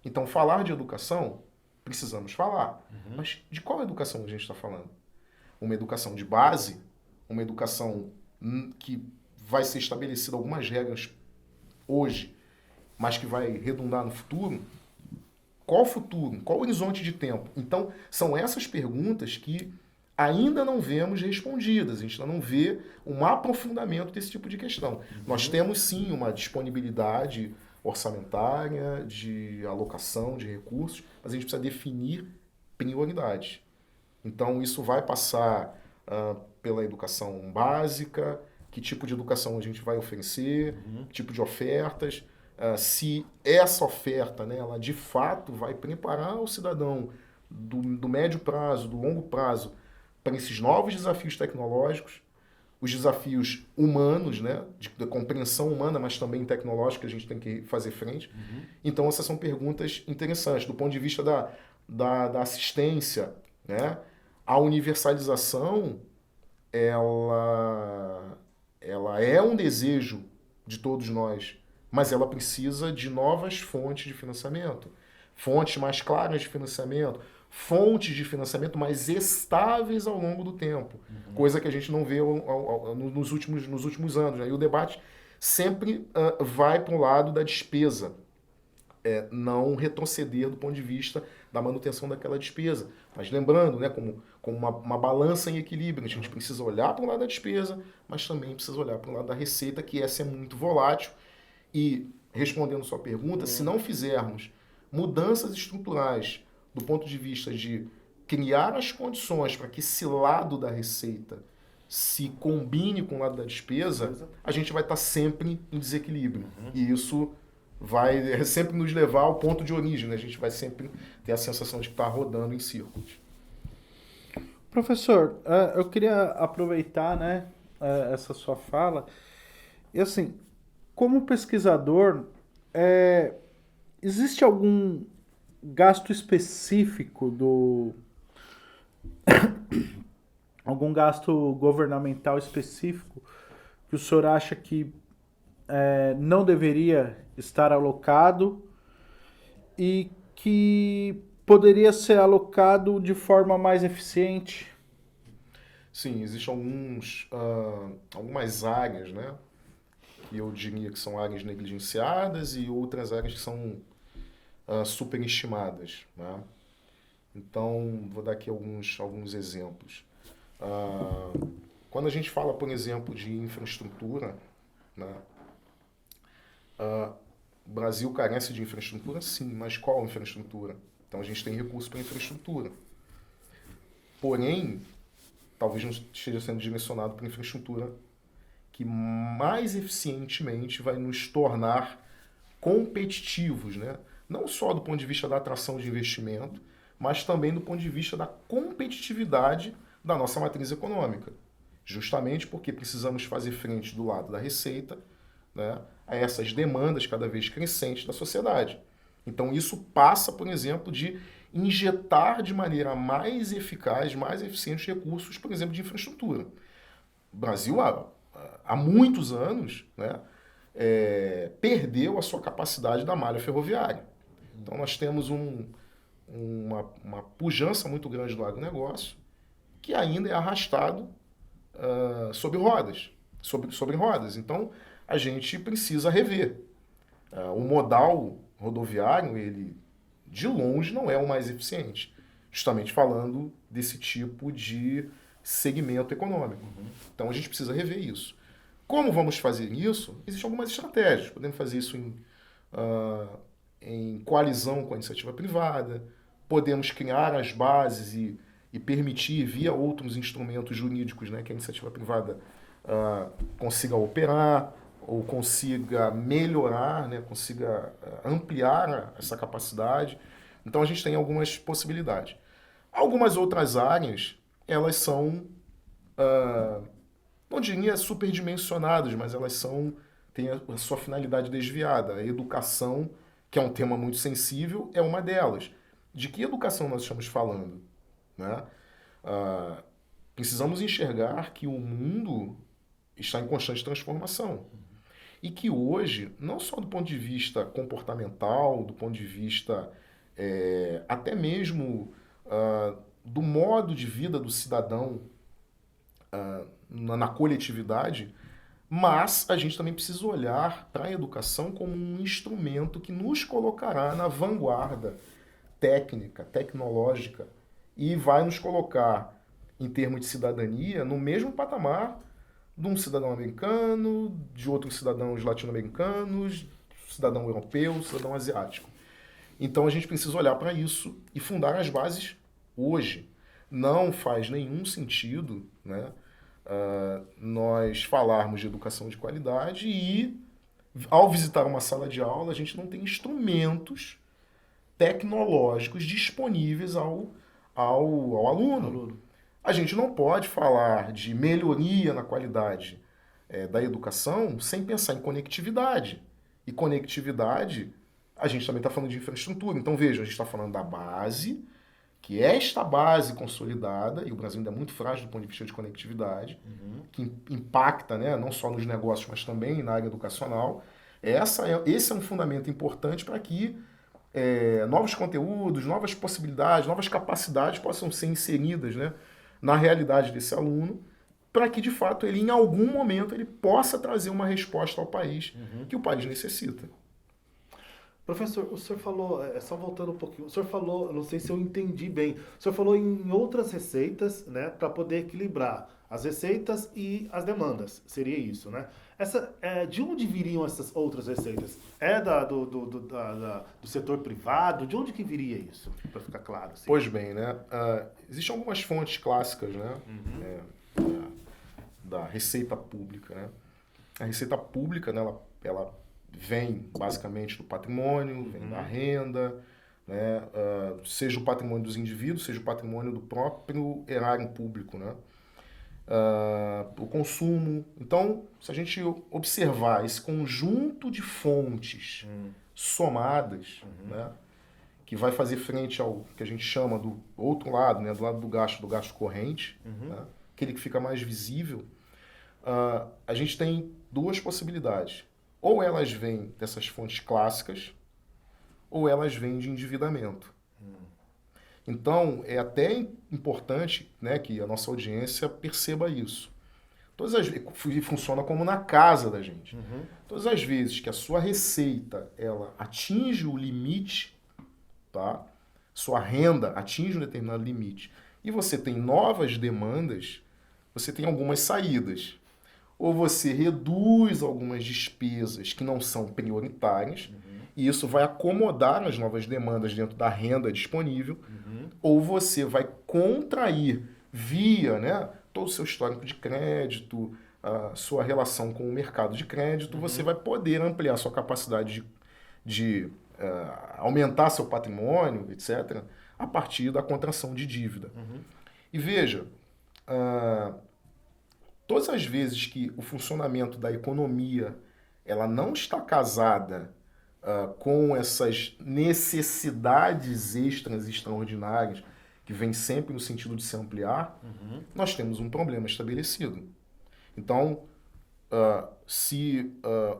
Então, falar de educação, precisamos falar. Mas de qual educação a gente está falando? Uma educação de base, uma educação que vai ser estabelecida algumas regras hoje mas que vai redundar no futuro, qual o futuro? Qual o horizonte de tempo? Então, são essas perguntas que ainda não vemos respondidas. A gente ainda não vê um aprofundamento desse tipo de questão. Nós temos, sim, uma disponibilidade orçamentária, de alocação de recursos, mas a gente precisa definir prioridades. Então, isso vai passar pela educação básica, que tipo de educação a gente vai oferecer, que tipo de ofertas, se essa oferta, né, ela de fato vai preparar o cidadão do médio prazo, do longo prazo, para esses novos desafios tecnológicos, os desafios humanos, né, de compreensão humana, mas também tecnológica, que a gente tem que fazer frente. Então, essas são perguntas interessantes. Do ponto de vista da assistência, né, a universalização, ela é um desejo de todos nós, mas ela precisa de novas fontes de financiamento, fontes mais claras de financiamento, fontes de financiamento mais estáveis ao longo do tempo, coisa que a gente não vê nos últimos anos, né? E o debate sempre vai para o lado da despesa, não retroceder do ponto de vista da manutenção daquela despesa. Mas lembrando, né, como uma balança em equilíbrio, a gente precisa olhar para o lado da despesa, mas também precisa olhar para o lado da receita, que essa é muito volátil. E, respondendo sua pergunta, se não fizermos mudanças estruturais do ponto de vista de criar as condições para que esse lado da receita se combine com o lado da despesa, a gente vai estar sempre em desequilíbrio. E isso vai sempre nos levar ao ponto de origem, né? A gente vai sempre ter a sensação de que está rodando em círculos. Professor, eu queria aproveitar, né, essa sua fala. E assim, como pesquisador, existe algum gasto específico algum gasto governamental específico que o senhor acha que não deveria estar alocado e que poderia ser alocado de forma mais eficiente? Sim, existem algumas áreas, né, que eu diria que são áreas negligenciadas e outras áreas que são superestimadas, né? Então, vou dar aqui alguns exemplos. Quando a gente fala, por exemplo, de infraestrutura, né, o Brasil carece de infraestrutura, sim, mas qual infraestrutura? Então, a gente tem recurso para infraestrutura. Porém, talvez não esteja sendo direcionado para infraestrutura que mais eficientemente vai nos tornar competitivos, né? Não só do ponto de vista da atração de investimento, mas também do ponto de vista da competitividade da nossa matriz econômica. Justamente porque precisamos fazer frente do lado da receita, né, a essas demandas cada vez crescentes da sociedade. Então isso passa, por exemplo, de injetar de maneira mais eficaz, mais eficiente recursos, por exemplo, de infraestrutura. O Brasil, há muitos anos, né, perdeu a sua capacidade da malha ferroviária. Então nós temos uma pujança muito grande do agronegócio que ainda é arrastado sobre rodas. Sobre rodas. Então a gente precisa rever. O modal rodoviário, ele de longe não é o mais eficiente, justamente falando desse tipo de segmento econômico. Então a gente precisa rever isso. Como vamos fazer isso? Existem algumas estratégias. Podemos fazer isso em coalizão com a iniciativa privada, podemos criar as bases e permitir, via outros instrumentos jurídicos, né, que a iniciativa privada consiga operar ou consiga melhorar, né, consiga ampliar essa capacidade. Então a gente tem algumas possibilidades. Algumas outras áreas, elas são, não diria superdimensionadas, mas elas têm a sua finalidade desviada. A educação, que é um tema muito sensível, é uma delas. De que educação nós estamos falando, né? Precisamos enxergar que o mundo está em constante transformação. E que hoje, não só do ponto de vista comportamental, do ponto de vista até mesmo do modo de vida do cidadão na coletividade, Mas a gente também precisa olhar para a educação como um instrumento que nos colocará na vanguarda técnica, tecnológica, e vai nos colocar, em termos de cidadania, no mesmo patamar de um cidadão americano, de outros cidadãos latino-americanos, cidadão europeu, cidadão asiático. Então a gente precisa olhar para isso e fundar as bases hoje. Não faz nenhum sentido, né, nós falarmos de educação de qualidade e, ao visitar uma sala de aula, a gente não tem instrumentos tecnológicos disponíveis ao aluno. A gente não pode falar de melhoria na qualidade da educação sem pensar em conectividade. E conectividade, a gente também está falando de infraestrutura. Então, veja, a gente está falando da base, que é esta base consolidada, e o Brasil ainda é muito frágil do ponto de vista de conectividade, que impacta, né, não só nos negócios, mas também na área educacional. Esse é um fundamento importante para que novos conteúdos, novas possibilidades, novas capacidades possam ser inseridas, né, na realidade desse aluno, para que, de fato, ele, em algum momento, ele possa trazer uma resposta ao país que o país necessita. Professor, o senhor falou, só voltando um pouquinho, o senhor falou, não sei se eu entendi bem, o senhor falou em outras receitas, né, para poder equilibrar as receitas e as demandas, seria isso, né? De onde viriam essas outras receitas? Do setor privado? De onde que viria isso, para ficar claro? Assim? Pois bem, né? Existem algumas fontes clássicas, né? Da receita pública, né? A receita pública, né, ela vem basicamente do patrimônio, vem da renda, né? Seja o patrimônio dos indivíduos, seja o patrimônio do próprio erário público, né? O consumo. Então, se a gente observar esse conjunto de fontes somadas, né, que vai fazer frente ao que a gente chama do outro lado, né, do lado do gasto corrente, né, aquele que fica mais visível, a gente tem duas possibilidades. Ou elas vêm dessas fontes clássicas, ou elas vêm de endividamento. Então, é até importante, né, que a nossa audiência perceba isso. Funciona como na casa da gente. Todas as vezes que a sua receita ela atinge o limite, tá? Sua renda atinge um determinado limite, e você tem novas demandas, você tem algumas saídas. Ou você reduz algumas despesas que não são prioritárias, e isso vai acomodar as novas demandas dentro da renda disponível, ou você vai contrair via, né, todo o seu histórico de crédito, a sua relação com o mercado de crédito, você vai poder ampliar sua capacidade de aumentar seu patrimônio, etc., a partir da contração de dívida. E veja, todas as vezes que o funcionamento da economia ela não está casada com essas necessidades extras e extraordinárias, que vem sempre no sentido de se ampliar, nós temos um problema estabelecido. Então, se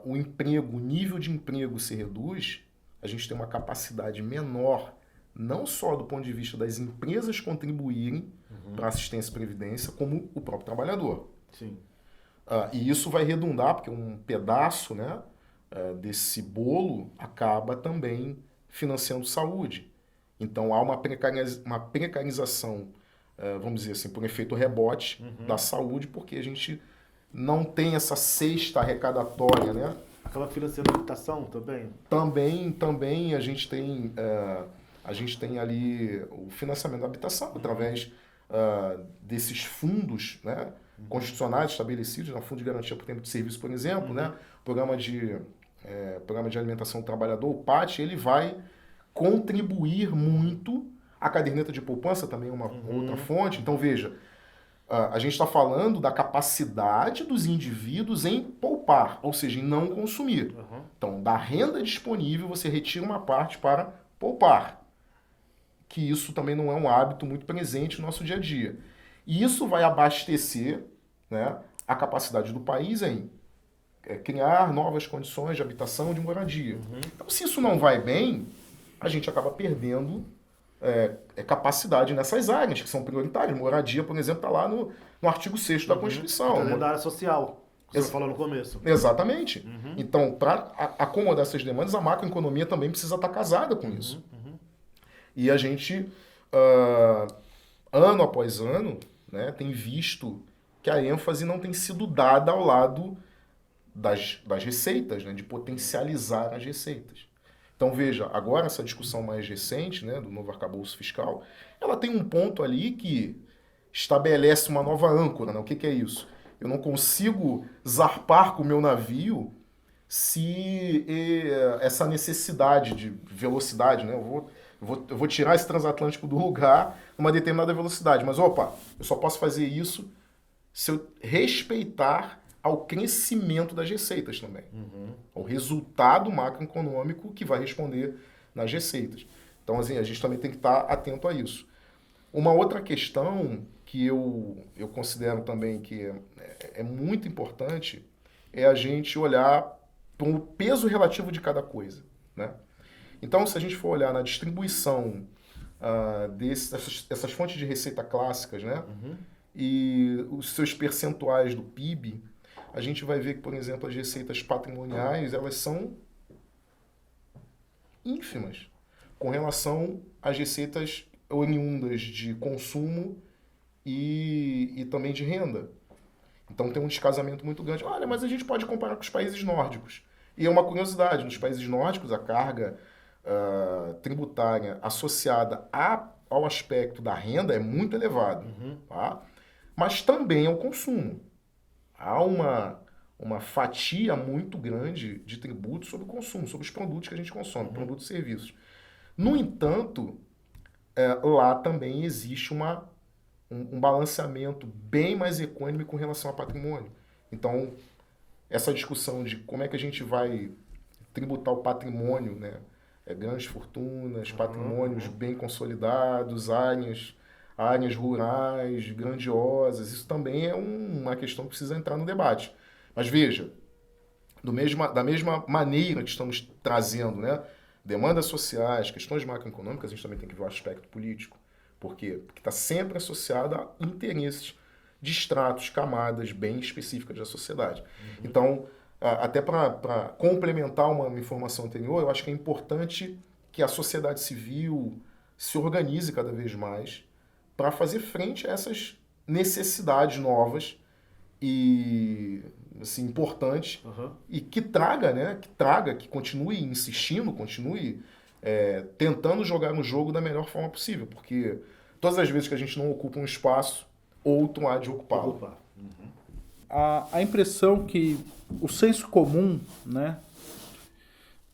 o nível de emprego se reduz, a gente tem uma capacidade menor, não só do ponto de vista das empresas contribuírem para a assistência e previdência, como o próprio trabalhador. Sim. E isso vai redundar, porque um pedaço, né, desse bolo acaba também financiando saúde. Então há uma precarização, vamos dizer assim, por efeito rebote da saúde, porque a gente não tem essa cesta arrecadatória, né? Acaba financiando a habitação também? Também a gente tem ali o financiamento da habitação através desses fundos, né, constitucionais estabelecidos, no Fundo de Garantia por Tempo de Serviço, por exemplo, né, Programa de Alimentação do Trabalhador, o PAT, ele vai contribuir muito. A caderneta de poupança também é uma outra fonte. Então, veja, a gente está falando da capacidade dos indivíduos em poupar, ou seja, em não consumir. Então, da renda disponível, você retira uma parte para poupar. Que isso também não é um hábito muito presente no nosso dia a dia. E isso vai abastecer, né, a capacidade do país em criar novas condições de habitação, de moradia. Então, se isso não vai bem, a gente acaba perdendo capacidade nessas áreas que são prioritárias. Moradia, por exemplo, está lá no artigo 6º da Constituição. Está dentro da área social. Você falou no começo. Exatamente. Então, para acomodar essas demandas, a macroeconomia também precisa estar casada com isso. E a gente, ano após ano, né, tem visto que a ênfase não tem sido dada ao lado das receitas, né, de potencializar as receitas. Então, veja, agora essa discussão mais recente, né, do novo arcabouço fiscal, ela tem um ponto ali que estabelece uma nova âncora. Né? O que é isso? Eu não consigo zarpar com o meu navio se essa necessidade de velocidade, né? Eu vou tirar esse transatlântico do lugar numa determinada velocidade. Mas, opa, eu só posso fazer isso se eu respeitar ao crescimento das receitas também. Ao resultado macroeconômico que vai responder nas receitas. Então, assim, a gente também tem que estar atento a isso. Uma outra questão que eu considero também que é muito importante é a gente olhar para o peso relativo de cada coisa, né? Então, se a gente for olhar na distribuição dessas fontes de receita clássicas, né? E os seus percentuais do PIB, a gente vai ver que, por exemplo, as receitas patrimoniais, elas são ínfimas com relação às receitas oriundas de consumo e também de renda. Então tem um descasamento muito grande. Olha, mas a gente pode comparar com os países nórdicos. E é uma curiosidade, nos países nórdicos a carga tributária associada ao aspecto da renda é muito elevada, tá? Mas também ao consumo. Há uma fatia muito grande de tributo sobre o consumo, sobre os produtos que a gente consome, produtos e serviços. No entanto, lá também existe um balanceamento bem mais econômico com relação ao patrimônio. Então, essa discussão de como é que a gente vai tributar o patrimônio, né? Grandes fortunas, patrimônios bem consolidados, áreas rurais, grandiosas, isso também é uma questão que precisa entrar no debate. Mas veja, da mesma maneira que estamos trazendo, né, demandas sociais, questões macroeconômicas, a gente também tem que ver o aspecto político. Por quê? Porque está sempre associado a interesses de estratos, camadas bem específicas da sociedade. Então, até para complementar uma informação anterior, eu acho que é importante que a sociedade civil se organize cada vez mais para fazer frente a essas necessidades novas e assim, importantes e que que continue insistindo, continue tentando jogar no jogo da melhor forma possível, porque todas as vezes que a gente não ocupa um espaço, outro há de ocupá-lo. A impressão que o senso comum, né,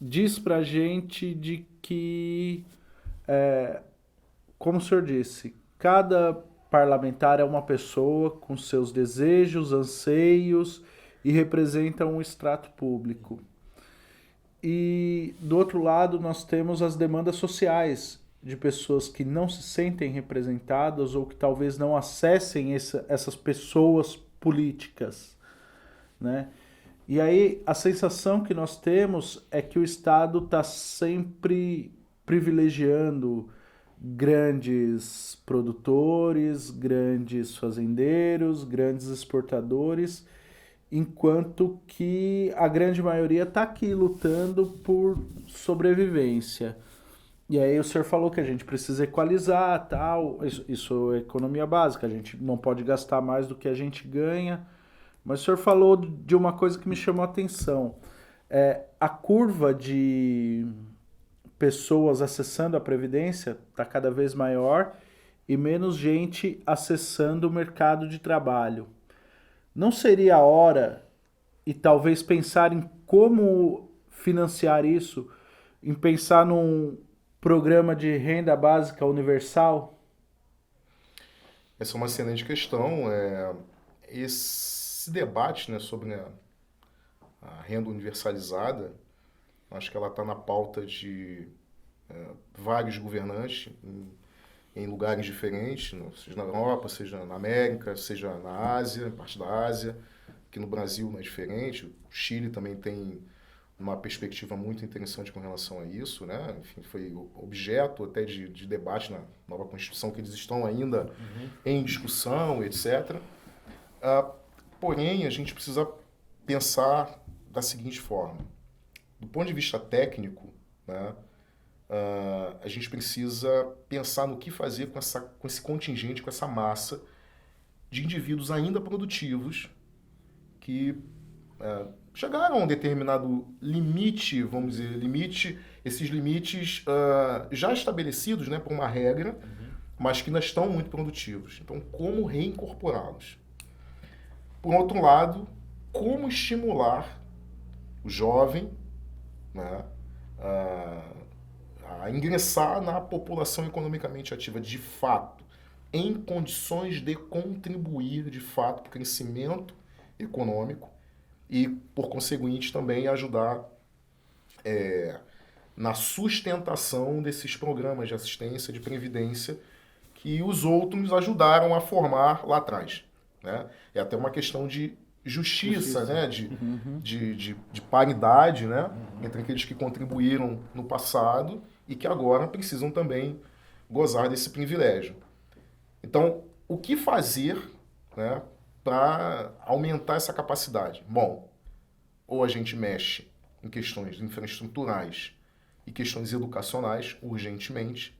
diz pra gente de que, como o senhor disse, cada parlamentar é uma pessoa com seus desejos, anseios e representa um extrato público. E do outro lado nós temos as demandas sociais de pessoas que não se sentem representadas ou que talvez não acessem essas pessoas políticas, né? E aí a sensação que nós temos é que o Estado está sempre privilegiando grandes produtores, grandes fazendeiros, grandes exportadores, enquanto que a grande maioria está aqui lutando por sobrevivência. E aí o senhor falou que a gente precisa equalizar, tal, isso é economia básica, a gente não pode gastar mais do que a gente ganha, mas o senhor falou de uma coisa que me chamou a atenção, a curva de pessoas acessando a Previdência está cada vez maior e menos gente acessando o mercado de trabalho. Não seria a hora, e talvez pensar em como financiar isso, em pensar num programa de renda básica universal? Essa é uma excelente questão. Esse debate, né, sobre a renda universalizada, acho que ela está na pauta de vários governantes em lugares diferentes, seja na Europa, seja na América, seja na Ásia, parte da Ásia. Aqui no Brasil não é diferente. O Chile também tem uma perspectiva muito interessante com relação a isso, né? Enfim, foi objeto até de debate na nova Constituição, que eles estão ainda em discussão, etc. Porém, a gente precisa pensar da seguinte forma. Do ponto de vista técnico, né, a gente precisa pensar no que fazer com esse contingente, com essa massa de indivíduos ainda produtivos que chegaram a um determinado limite, vamos dizer, esses limites já estabelecidos, né, por uma regra, mas que ainda estão muito produtivos. Então, como reincorporá-los? Por outro lado, como estimular o jovem, né, a ingressar na população economicamente ativa de fato, em condições de contribuir de fato para o crescimento econômico e, por conseguinte, também ajudar na sustentação desses programas de assistência, de previdência que os outros ajudaram a formar lá atrás, né? É até uma questão de justiça, né? De paridade, né? Entre aqueles que contribuíram no passado e que agora precisam também gozar desse privilégio. Então, o que fazer, né, para aumentar essa capacidade? Bom, ou a gente mexe em questões infraestruturais e questões educacionais urgentemente,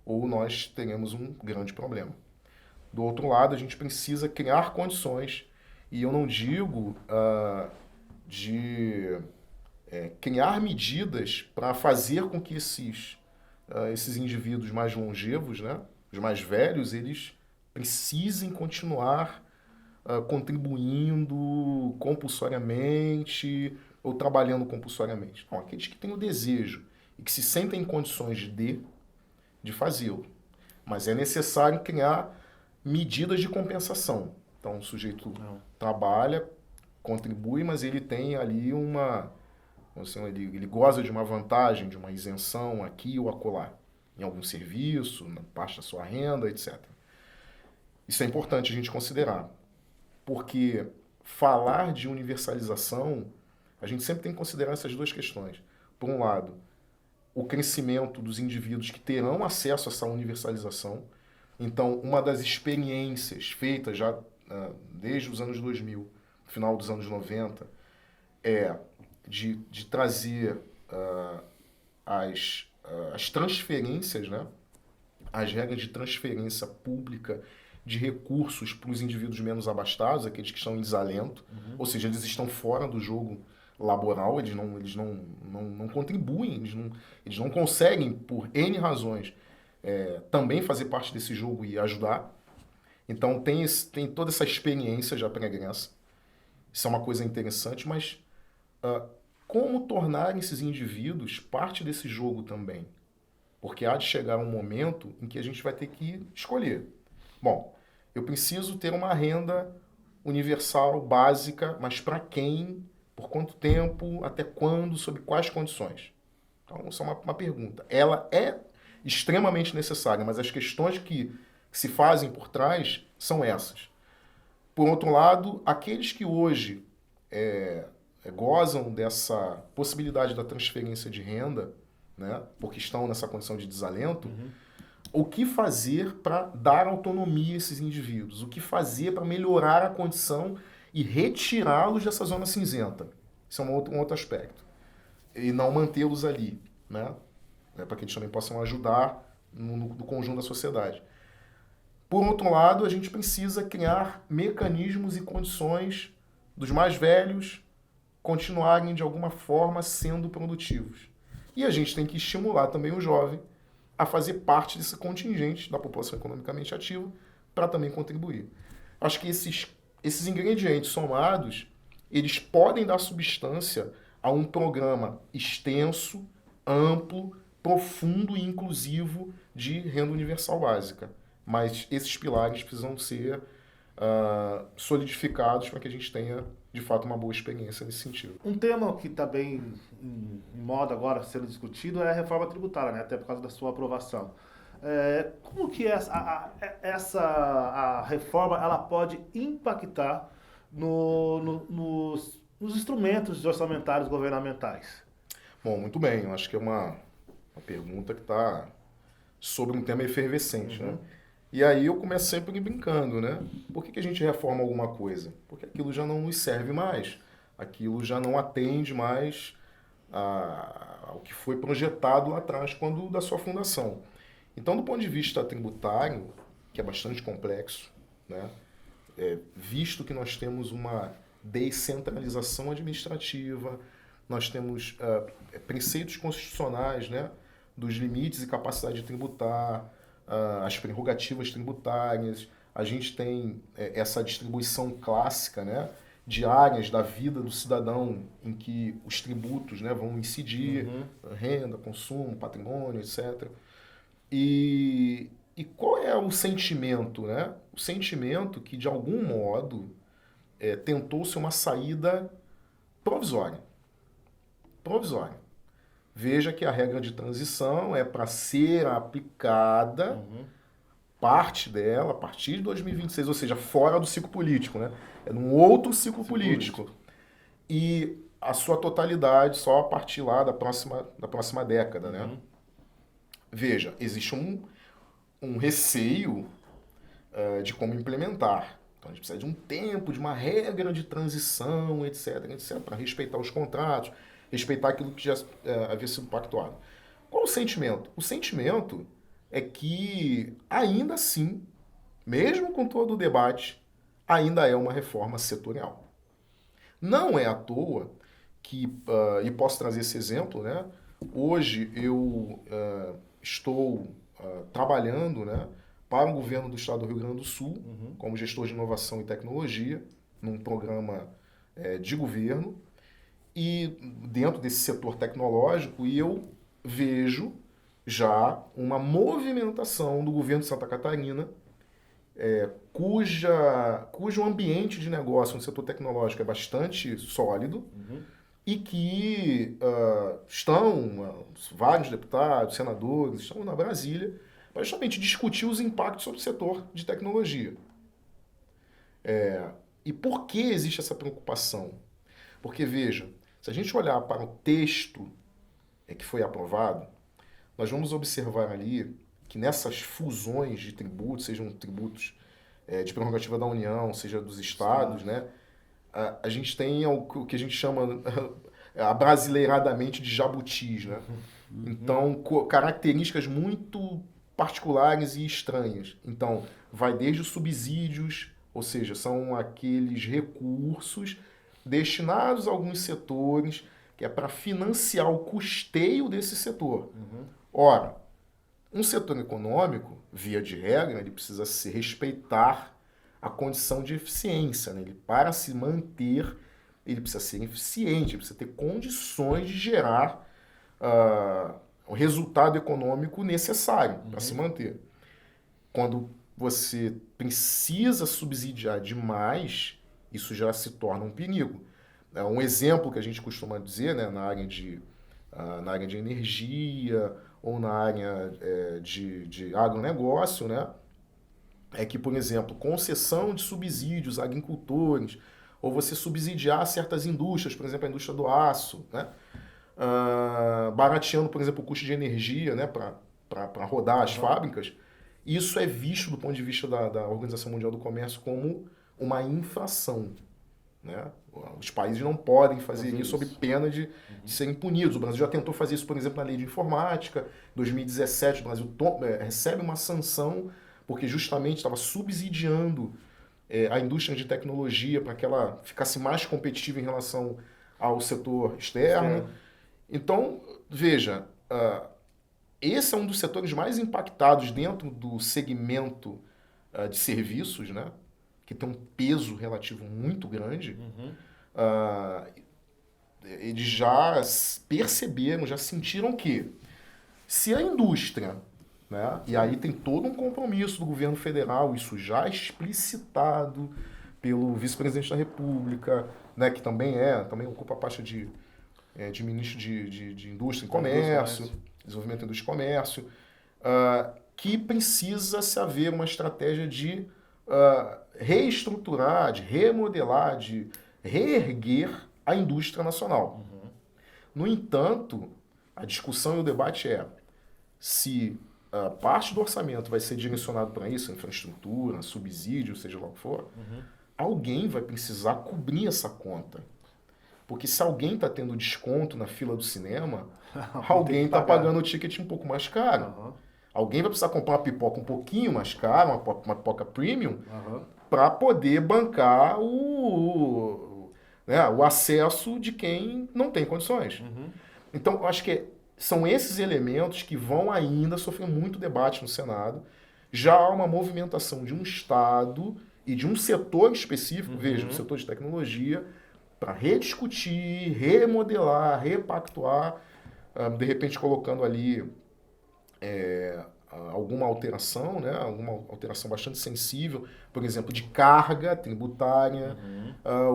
ou nós teremos um grande problema. Do outro lado, a gente precisa criar condições, e eu não digo de criar medidas para fazer com que esses indivíduos mais longevos, né, os mais velhos, eles precisem continuar contribuindo compulsoriamente ou trabalhando compulsoriamente. Não, aqueles que têm o desejo e que se sentem em condições de fazê-lo. Mas é necessário criar medidas de compensação. Então, o sujeito trabalha, contribui, mas ele tem ali ele goza de uma vantagem, de uma isenção aqui ou acolá, em algum serviço, na parte da sua renda, etc. Isso é importante a gente considerar, porque falar de universalização, a gente sempre tem que considerar essas duas questões. Por um lado, o crescimento dos indivíduos que terão acesso a essa universalização. Então, uma das experiências feitas já desde os anos 2000, final dos anos 90, é de trazer as transferências, né? As regras de transferência pública de recursos para os indivíduos menos abastados, aqueles que estão em desalento, ou seja, eles estão fora do jogo laboral, eles não contribuem, eles não conseguem, por N razões, também fazer parte desse jogo e ajudar. Então tem toda essa experiência já pregressa. Isso é uma coisa interessante, mas como tornar esses indivíduos parte desse jogo também? Porque há de chegar um momento em que a gente vai ter que escolher. Bom, eu preciso ter uma renda universal, básica, mas para quem, por quanto tempo, até quando, sob quais condições? Então, isso é uma pergunta. Ela é extremamente necessária, mas as questões que se fazem por trás são essas. Por outro lado, aqueles que hoje gozam dessa possibilidade da transferência de renda, né, porque estão nessa condição de desalento, o que fazer para dar autonomia a esses indivíduos? O que fazer para melhorar a condição e retirá-los dessa zona cinzenta? Isso é um outro aspecto. E não mantê-los ali, né, para que eles também possam ajudar no conjunto da sociedade. Por outro lado, a gente precisa criar mecanismos e condições dos mais velhos continuarem, de alguma forma, sendo produtivos. E a gente tem que estimular também o jovem a fazer parte desse contingente da população economicamente ativa para também contribuir. Acho que esses ingredientes somados, eles podem dar substância a um programa extenso, amplo, profundo e inclusivo de renda universal básica. Mas esses pilares precisam ser solidificados para que a gente tenha, de fato, uma boa experiência nesse sentido. Um tema que está bem em moda agora sendo discutido é a reforma tributária, né? Até por causa da sua aprovação. Como que essa reforma ela pode impactar nos instrumentos orçamentários governamentais? Bom, muito bem. Eu acho que é uma pergunta que está sobre um tema efervescente, né? E aí eu começo sempre brincando, né? Por que a gente reforma alguma coisa? Porque aquilo já não nos serve mais. aquilo já não atende mais ao que foi projetado lá atrás, quando da sua fundação. Então, do ponto de vista tributário, que é bastante complexo, né, visto que nós temos uma descentralização administrativa, nós temos preceitos constitucionais, né, dos limites e capacidade de tributar, as prerrogativas tributárias, a gente tem essa distribuição clássica, né, de áreas da vida do cidadão em que os tributos, né, vão incidir, renda, consumo, patrimônio, etc. E qual é o sentimento, né? O sentimento que, de algum modo, tentou-se uma saída provisória. Provisória. Veja que a regra de transição é para ser aplicada, parte dela, a partir de 2026, ou seja, fora do ciclo político, né? É num outro ciclo político. E a sua totalidade só a partir lá da próxima década, né? Veja, existe um receio de como implementar. Então a gente precisa de um tempo, de uma regra de transição, etc, para respeitar os contratos, respeitar aquilo que já havia sido pactuado. Qual o sentimento? O sentimento é que, ainda assim, mesmo com todo o debate, ainda é uma reforma setorial. Não é à toa que, e posso trazer esse exemplo, né? Hoje eu estou trabalhando, né, para o governo do estado do Rio Grande do Sul, como gestor de inovação e tecnologia, num programa de governo, e dentro desse setor tecnológico, e eu vejo já uma movimentação do governo de Santa Catarina, cujo ambiente de negócio no setor tecnológico é bastante sólido, e que vários deputados, senadores, estão na Brasília para justamente discutir os impactos sobre o setor de tecnologia. E por que existe essa preocupação? Porque, veja, se a gente olhar para o texto que foi aprovado, nós vamos observar ali que nessas fusões de tributos, sejam tributos de prerrogativa da União, seja dos estados, né, a gente tem o que a gente chama abrasileiradamente de jabutis, né? Então, características muito particulares e estranhas. Então, vai desde os subsídios, ou seja, são aqueles recursos destinados a alguns setores, que é para financiar o custeio desse setor. Ora, um setor econômico, via de regra, ele precisa se respeitar a condição de eficiência, né? Ele, para se manter, ele precisa ser eficiente, ele precisa ter condições de gerar o resultado econômico necessário para se manter. Quando você precisa subsidiar demais, isso já se torna um perigo. Um exemplo que a gente costuma dizer, né, na área de energia ou na área de agronegócio, né, é que, por exemplo, concessão de subsídios a agricultores, ou você subsidiar certas indústrias, por exemplo, a indústria do aço, né, barateando, por exemplo, o custo de energia, né, para rodar as fábricas, isso é visto do ponto de vista da Organização Mundial do Comércio como uma infração, né? Os países não podem fazer isso sob pena de serem punidos. O Brasil já tentou fazer isso, por exemplo, na lei de informática. Em 2017, o Brasil recebe uma sanção porque justamente estava subsidiando a indústria de tecnologia para que ela ficasse mais competitiva em relação ao setor externo. Então, veja, esse é um dos setores mais impactados dentro do segmento de serviços, né? Que tem um peso relativo muito grande. Eles já perceberam, já sentiram que se a indústria, né, e aí tem todo um compromisso do governo federal, isso já explicitado pelo vice-presidente da República, né, que também ocupa a pasta de ministro de Indústria e Comércio, Desenvolvimento da Indústria e Comércio, que precisa se haver uma estratégia de reestruturar, de remodelar, de reerguer a indústria nacional. No entanto, a discussão e o debate é se parte do orçamento vai ser direcionado para isso, infraestrutura, subsídio, seja lá o que for, alguém vai precisar cobrir essa conta. Porque se alguém está tendo desconto na fila do cinema, Tem alguém que está pagar. pagando o ticket um pouco mais caro. Aham, Alguém vai precisar comprar uma pipoca um pouquinho mais cara, uma pipoca premium, aham. para poder bancar né, o acesso de quem não tem condições. Uhum. Então, eu acho que são esses elementos que vão ainda sofrer muito debate no Senado. Já há uma movimentação de um Estado e de um setor específico, veja, o setor de tecnologia, para rediscutir, remodelar, repactuar, de repente colocando ali alguma alteração, né? Alguma alteração bastante sensível, por exemplo, de carga tributária,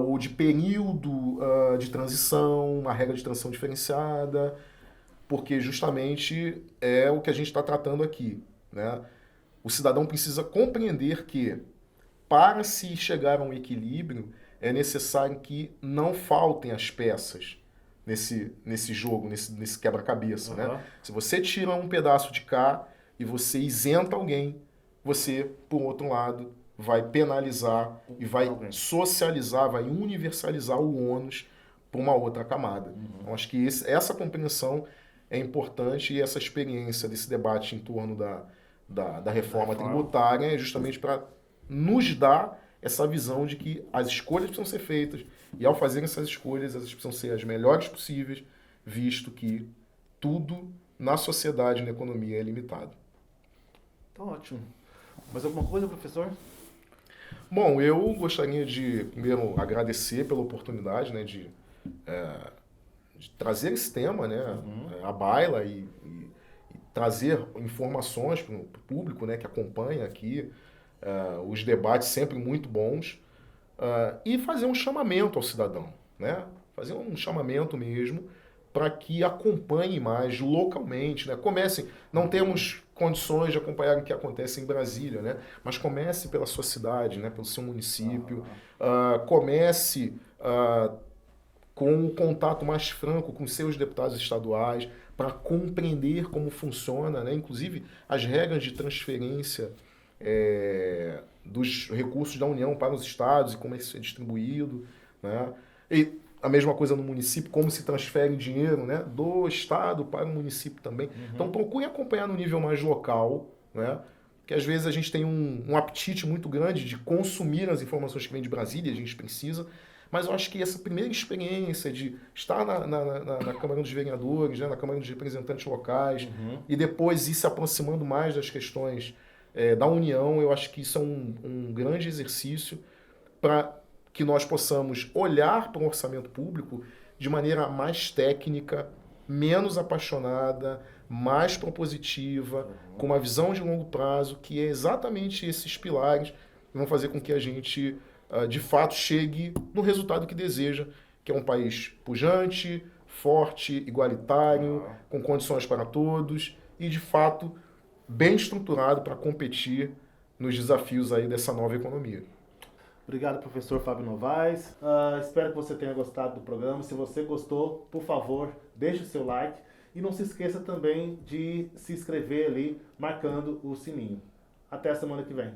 ou de período de transição, uma regra de transição diferenciada, porque justamente é o que a gente está tratando aqui, né? O cidadão precisa compreender que, para se chegar a um equilíbrio, é necessário que não faltem as peças nesse jogo, nesse quebra-cabeça, né? Se você tira um pedaço de cá e você isenta alguém, você, por outro lado, vai penalizar e vai socializar, vai universalizar o ônus para uma outra camada. Então, acho que essa compreensão é importante e essa experiência desse debate em torno da reforma tributária é justamente para nos dar essa visão de que as escolhas precisam ser feitas e, ao fazer essas escolhas, elas precisam ser as melhores possíveis, visto que tudo na sociedade e na economia é limitado. Tá ótimo. Mais alguma coisa, professor? Bom, eu gostaria de, primeiro, agradecer pela oportunidade, né, de trazer esse tema, né, à baila e trazer informações para o público, né, que acompanha aqui os debates sempre muito bons, e fazer um chamamento ao cidadão, né, fazer um chamamento mesmo para que acompanhe mais localmente, né, comecem, não temos condições de acompanhar o que acontece em Brasília, né, mas comece pela sua cidade, né, pelo seu município, comece com um contato mais franco com seus deputados estaduais, para compreender como funciona, né? Inclusive as regras de transferência dos recursos da União para os estados e como isso é distribuído, né? E a mesma coisa no município, como se transfere dinheiro, né, do estado para o município também. Então procure acompanhar no nível mais local, né? Que às vezes a gente tem um apetite muito grande de consumir as informações que vêm de Brasília, a gente precisa. Mas eu acho que essa primeira experiência de estar na Câmara dos Vereadores, né, na Câmara dos Representantes Locais, e depois ir se aproximando mais das questões da União, eu acho que isso é um grande exercício para que nós possamos olhar para o orçamento público de maneira mais técnica, menos apaixonada, mais propositiva, com uma visão de longo prazo, que é exatamente esses pilares que vão fazer com que a gente de fato chegue no resultado que deseja, que é um país pujante, forte, igualitário, com condições para todos e, de fato, bem estruturado para competir nos desafios aí dessa nova economia. Obrigado, professor Fábio Novaes. Espero que você tenha gostado do programa. Se você gostou, por favor, deixe o seu like e não se esqueça também de se inscrever ali, marcando o sininho. Até a semana que vem.